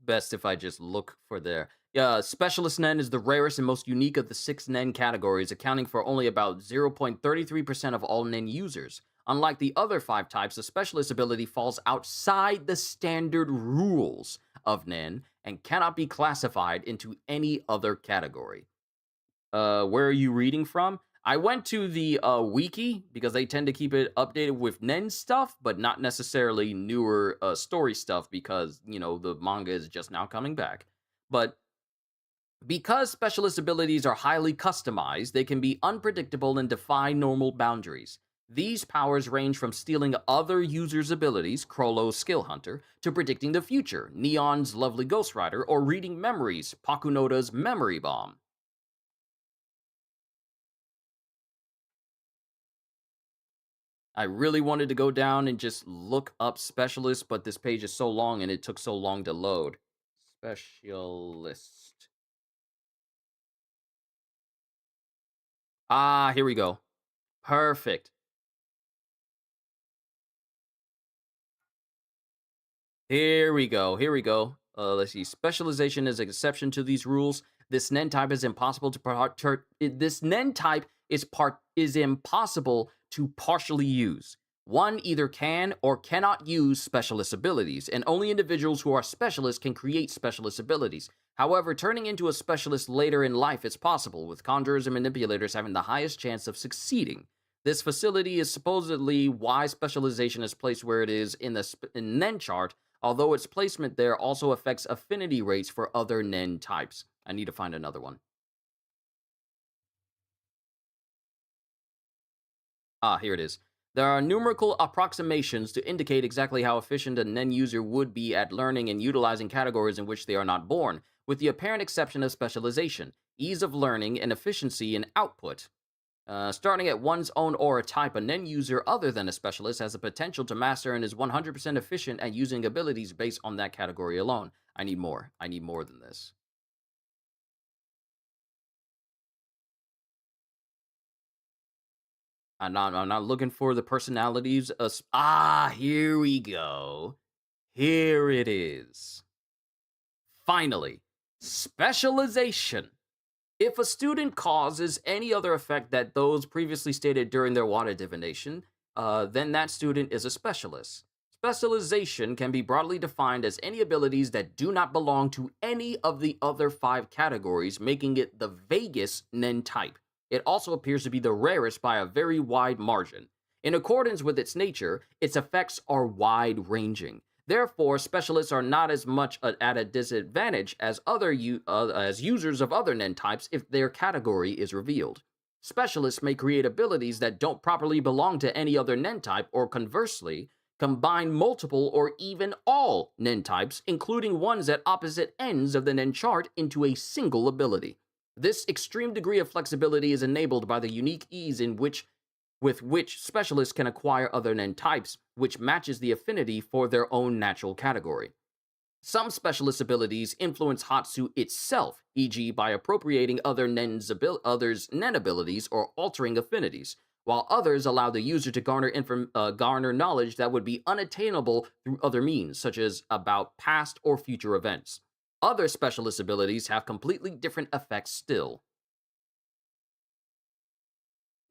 best if I just look for their. Yeah, Specialist Nen is the rarest and most unique of the 6 Nen categories, accounting for only about 0.33% of all Nen users. Unlike the other 5 types, the Specialist ability falls outside the standard rules of Nen and cannot be classified into any other category. Where are you reading from? I went to the wiki because they tend to keep it updated with Nen stuff, but not necessarily newer story stuff because, the manga is just now coming back. But because specialist abilities are highly customized, they can be unpredictable and defy normal boundaries. These powers range from stealing other users' abilities, Crollo's Skill Hunter, to predicting the future, Neon's Lovely Ghost Rider, or reading memories, Pakunoda's Memory Bomb. I really wanted to go down and just look up specialists, but this page is so long and it took so long to load. Specialist. Ah, here we go. Perfect. Here we go. Here we go. Let's see. Specialization is an exception to these rules. This Nen type is impossible to this Nen type is impossible to partially use. One either can or cannot use specialist abilities, and only individuals who are specialists can create specialist abilities. However, turning into a specialist later in life is possible, with conjurers and manipulators having the highest chance of succeeding. This facility is supposedly why specialization is placed where it is in the Nen chart, although its placement there also affects affinity rates for other Nen types. I need to find another one. Ah, here it is. There are numerical approximations to indicate exactly how efficient a Nen user would be at learning and utilizing categories in which they are not born, with the apparent exception of specialization, ease of learning, and efficiency in output. Starting at one's own aura type, a Nen user other than a specialist has the potential to master and is 100% efficient at using abilities based on that category alone. I need more. I need more than this. I'm not looking for the personalities. Here we go. Here it is. Finally, specialization. If a student causes any other effect that those previously stated during their water divination, then that student is a specialist. Specialization can be broadly defined as any abilities that do not belong to any of the other 5 categories, making it the vaguest Nen type. It also appears to be the rarest by a very wide margin. In accordance with its nature, its effects are wide-ranging. Therefore, specialists are not as much at a disadvantage as as users of other Nen types if their category is revealed. Specialists may create abilities that don't properly belong to any other Nen type, or conversely, combine multiple or even all Nen types, including ones at opposite ends of the Nen chart, into a single ability. This extreme degree of flexibility is enabled by the unique ease with which specialists can acquire other Nen types, which matches the affinity for their own natural category. Some specialist abilities influence Hatsu itself, e.g. by appropriating others' Nen abilities or altering affinities, while others allow the user to garner knowledge that would be unattainable through other means, such as about past or future events. Other specialist abilities have completely different effects still.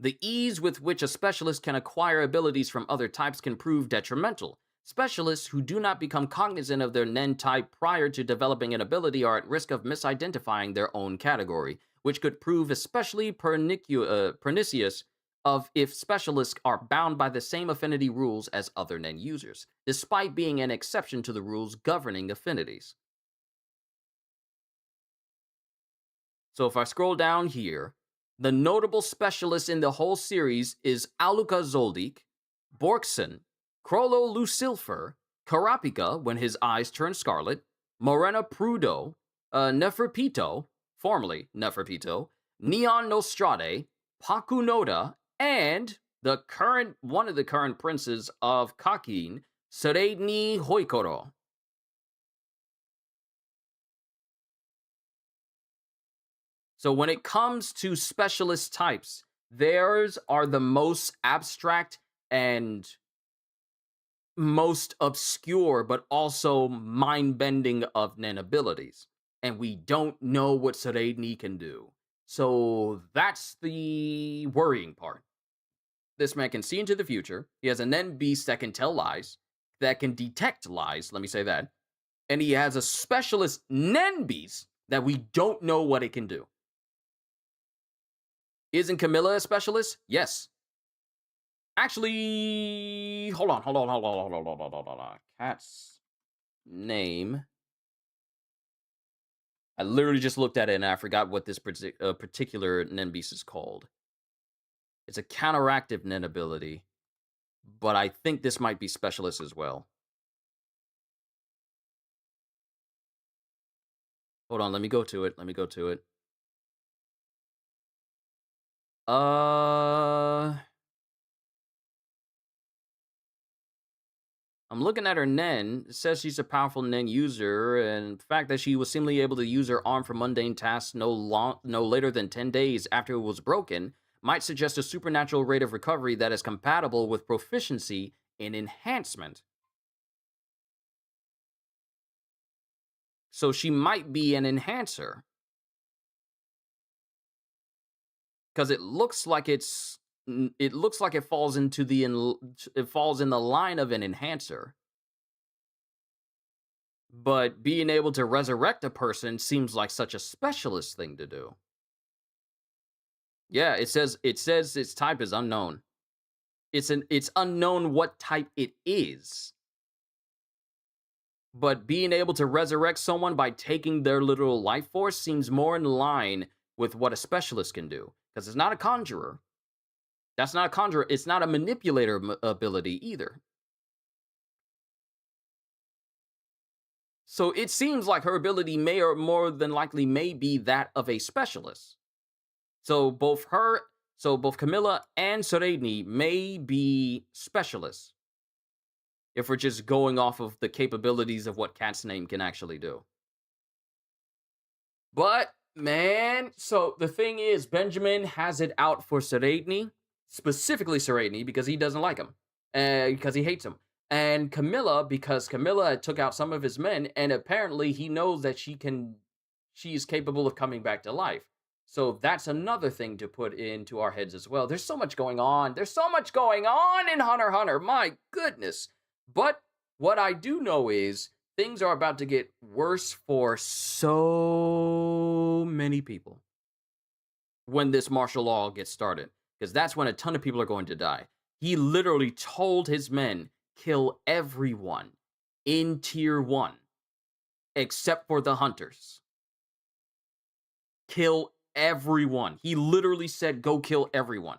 The ease with which a specialist can acquire abilities from other types can prove detrimental. Specialists who do not become cognizant of their Nen type prior to developing an ability are at risk of misidentifying their own category, which could prove especially pernicious if specialists are bound by the same affinity rules as other Nen users, despite being an exception to the rules governing affinities. So if I scroll down here, the notable specialist in the whole series is Aluka Zoldyck, Borkson, Crollo Lucilfer, Karapika when his eyes turn scarlet, Morena Prudo, Neferpito, formerly Neferpito, Neon Nostrade, Pakunoda, and one of the current princes of Kakin, Seredni Hoikoro. So when it comes to specialist types, theirs are the most abstract and most obscure but also mind-bending of Nen abilities. And we don't know what Seredni can do. So that's the worrying part. This man can see into the future. He has a Nen beast that can tell lies, that can detect lies, let me say that. And he has a specialist Nen beast that we don't know what it can do. Isn't Camilla a specialist? Yes. Actually, hold on. Cat's name. I literally just looked at it and I forgot what this particular Nen beast is called. It's a counteractive Nen ability, but I think this might be specialist as well. Hold on, let me go to it. I'm looking at her Nen. It says she's a powerful Nen user, and the fact that she was seemingly able to use her arm for mundane tasks no later than 10 days after it was broken might suggest a supernatural rate of recovery that is compatible with proficiency in enhancement. So she might be an enhancer. Because it looks like it falls in the line of an enhancer. But being able to resurrect a person seems like such a specialist thing to do. Yeah, it says its type is unknown. It's unknown what type it is. But being able to resurrect someone by taking their literal life force seems more in line with what a specialist can do. Because it's not a conjurer. That's not a conjurer. It's not a manipulator ability either. So it seems like her ability may or more than likely may be that of a specialist. So both Camilla and Seredni may be specialists. If we're just going off of the capabilities of what Cat's name can actually do. But, man, so the thing is, Benjamin has it out for Seredni, specifically Seredni, because he doesn't like him, because he hates him. And Camilla, because Camilla took out some of his men, and apparently he knows that she is capable of coming back to life. So that's another thing to put into our heads as well. There's so much going on. There's so much going on in Hunter x Hunter. My goodness. But what I do know is things are about to get worse for so many people when this martial law gets started. Because that's when a ton of people are going to die. He literally told his men, kill everyone in Tier 1, except for the hunters. Kill everyone. He literally said, go kill everyone.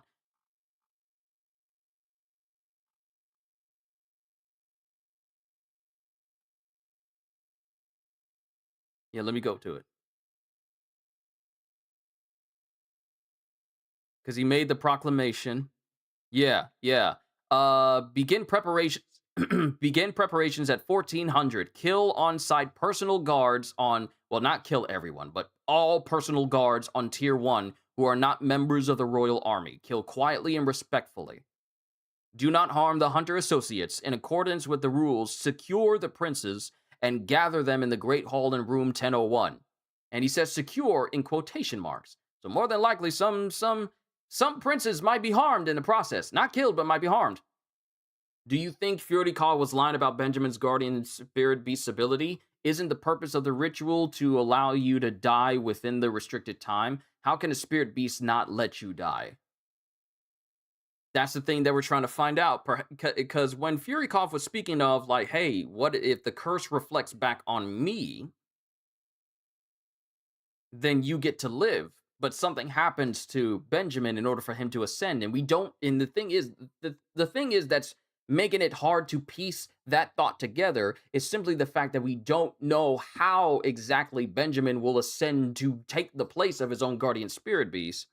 Yeah, let me go to it. Because he made the proclamation. Yeah. Begin preparations. Begin preparations at 1400. Kill on-site personal guards on, well, not kill everyone, but all personal guards on Tier 1 who are not members of the Royal Army. Kill quietly and respectfully. Do not harm the Hunter Associates. In accordance with the rules, secure the princes and gather them in the Great Hall in room 1001. And he says secure in quotation marks. So more than likely, some princes might be harmed in the process. Not killed, but might be harmed. Do you think Fury Call was lying about Benjamin's guardian spirit beast's ability? Isn't the purpose of the ritual to allow you to die within the restricted time? How can a spirit beast not let you die? That's the thing that we're trying to find out. Because when Furykov was speaking of, like, hey, what if the curse reflects back on me? Then you get to live. But something happens to Benjamin in order for him to ascend. And we don't, and the thing is that's making it hard to piece that thought together is simply the fact that we don't know how exactly Benjamin will ascend to take the place of his own guardian spirit beast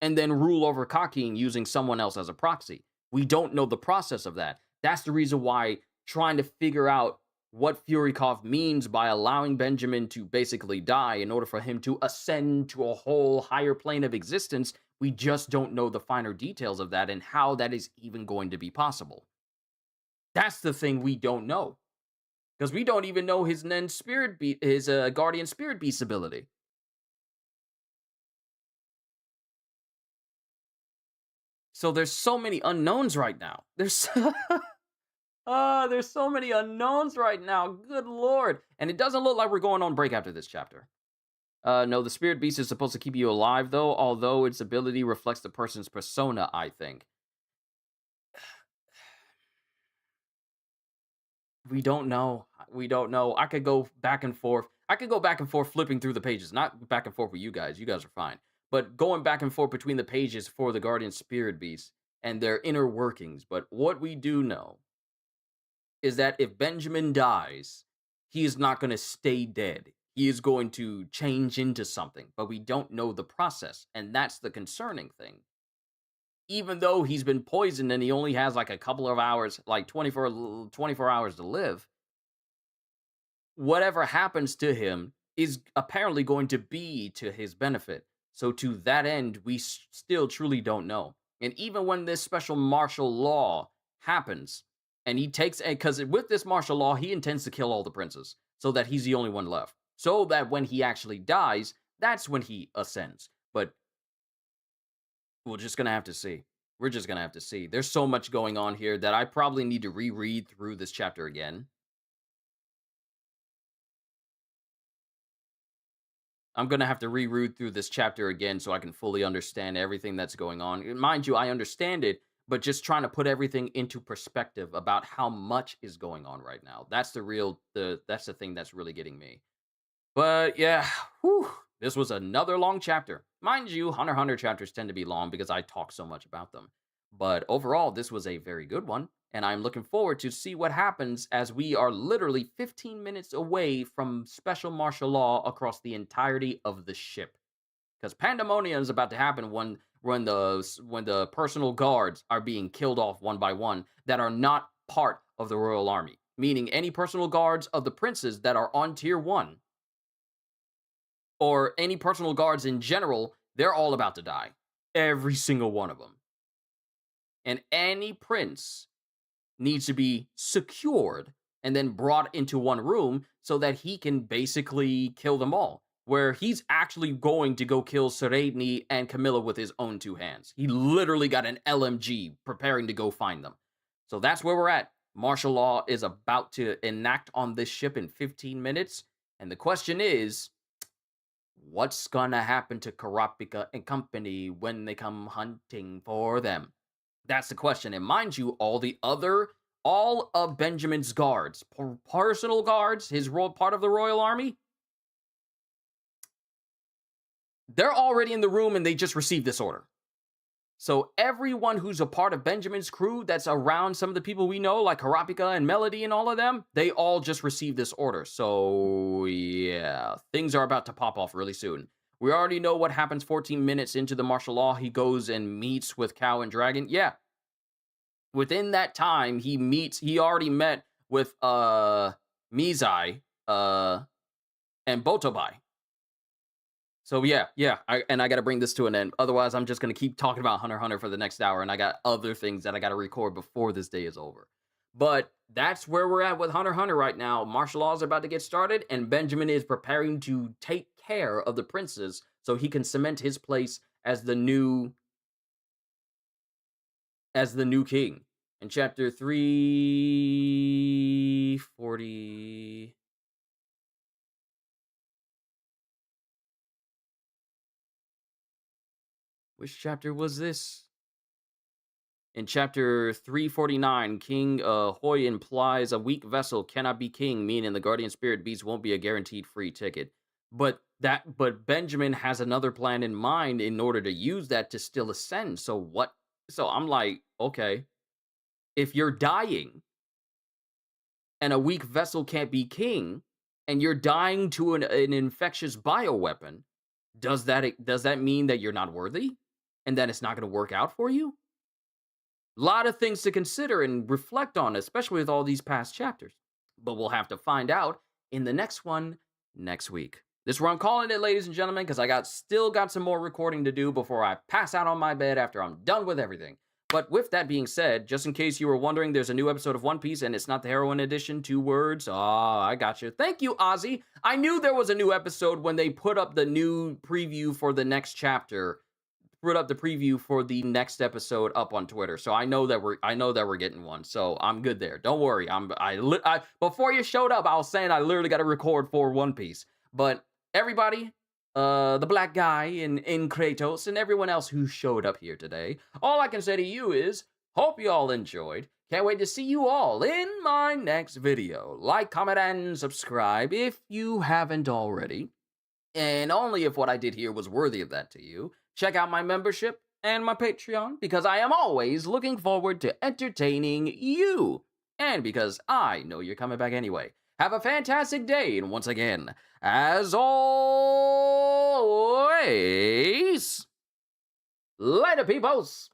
and then rule over Kakin using someone else as a proxy. We don't know the process of that. That's the reason why trying to figure out what Furykov means by allowing Benjamin to basically die in order for him to ascend to a whole higher plane of existence, we just don't know the finer details of that and how that is even going to be possible. That's the thing we don't know. Because we don't even know his Nen spirit his guardian spirit beast ability. So there's so many unknowns right now. There's so many unknowns right now. Good lord. And it doesn't look like we're going on break after this chapter. No, the spirit beast is supposed to keep you alive, though, although its ability reflects the person's persona, I think. We don't know. We don't know. I could go back and forth. I could go back and forth flipping through the pages. Not back and forth with you guys. You guys are fine. But going back and forth between the pages for the Guardian Spirit Beast and their inner workings. But what we do know is that if Benjamin dies, he is not going to stay dead. He is going to change into something. But we don't know the process. And that's the concerning thing. Even though he's been poisoned and he only has like a couple of hours, like 24 hours to live, whatever happens to him is apparently going to be to his benefit. So to that end, we still truly don't know. And even when this special martial law happens, and he takes, because with this martial law, he intends to kill all the princes so that he's the only one left. So that when he actually dies, that's when he ascends. But we're just going to have to see. We're just going to have to see. There's so much going on here that I probably need to reread through this chapter again. I'm going to have to reread through this chapter again so I can fully understand everything that's going on. Mind you, I understand it, but just trying to put everything into perspective about how much is going on right now. That's that's the thing that's really getting me. But yeah, this was another long chapter. Mind you, Hunter x Hunter chapters tend to be long because I talk so much about them. But overall, this was a very good one, and I'm looking forward to see what happens as we are literally 15 minutes away from special martial law across the entirety of the ship. Because pandemonium is about to happen when the personal guards are being killed off one by one that are not part of the royal army, meaning any personal guards of the princes that are on tier 1 or any personal guards in general, they're all about to die. Every single one of them. And any prince needs to be secured and then brought into one room so that he can basically kill them all. Where he's actually going to go kill Seredni and Camilla with his own 2 hands. He literally got an LMG preparing to go find them. So that's where we're at. Martial law is about to enact on this ship in 15 minutes. And the question is, what's gonna happen to Karapika and company when they come hunting for them? That's the question. And mind you, all of Benjamin's guards, personal guards, his part of the royal army, they're already in the room and they just received this order. So everyone who's a part of Benjamin's crew that's around some of the people we know, like Karapika and Melody and all of them, they all just received this order. So yeah, things are about to pop off really soon. We already know what happens 14 minutes into the martial law. He goes and meets with Cow and Dragon. Yeah. Within that time, he already met with Mizai and Botobai. So yeah, I got to bring this to an end. Otherwise, I'm just going to keep talking about Hunter x Hunter for the next hour, and I got other things that I got to record before this day is over. But that's where we're at with Hunter x Hunter right now. Martial laws are about to get started, and Benjamin is preparing to take care of the princes so he can cement his place as the new king. In chapter 340... Which chapter was this? In chapter 349, King Hoy implies a weak vessel cannot be king, meaning the Guardian Spirit Beast won't be a guaranteed free ticket. But Benjamin has another plan in mind in order to use that to still ascend. So what? So I'm like, okay, if you're dying and a weak vessel can't be king, and you're dying to an infectious bioweapon, does that mean that you're not worthy? And that it's not going to work out for you? A lot of things to consider and reflect on, especially with all these past chapters. But we'll have to find out in the next one next week. This is where I'm calling it, ladies and gentlemen, because I still got some more recording to do before I pass out on my bed after I'm done with everything. But with that being said, just in case you were wondering, there's a new episode of One Piece, and it's not the Heroine Edition, 2 words. Oh, I got you. Thank you, Ozzy. I knew there was a new episode when they put up the new preview for the next chapter. Put up the preview for the next episode up on Twitter, so I know that we're getting one. So I'm good there. Don't worry. Before you showed up, I was saying I literally got to record for One Piece. But everybody, the black guy in Kratos, and everyone else who showed up here today, all I can say to you is, hope you all enjoyed. Can't wait to see you all in my next video. Like, comment, and subscribe if you haven't already. And only if what I did here was worthy of that to you. Check out my membership and my Patreon, because I am always looking forward to entertaining you. And because I know you're coming back anyway. Have a fantastic day, and once again, as always, later, peoples!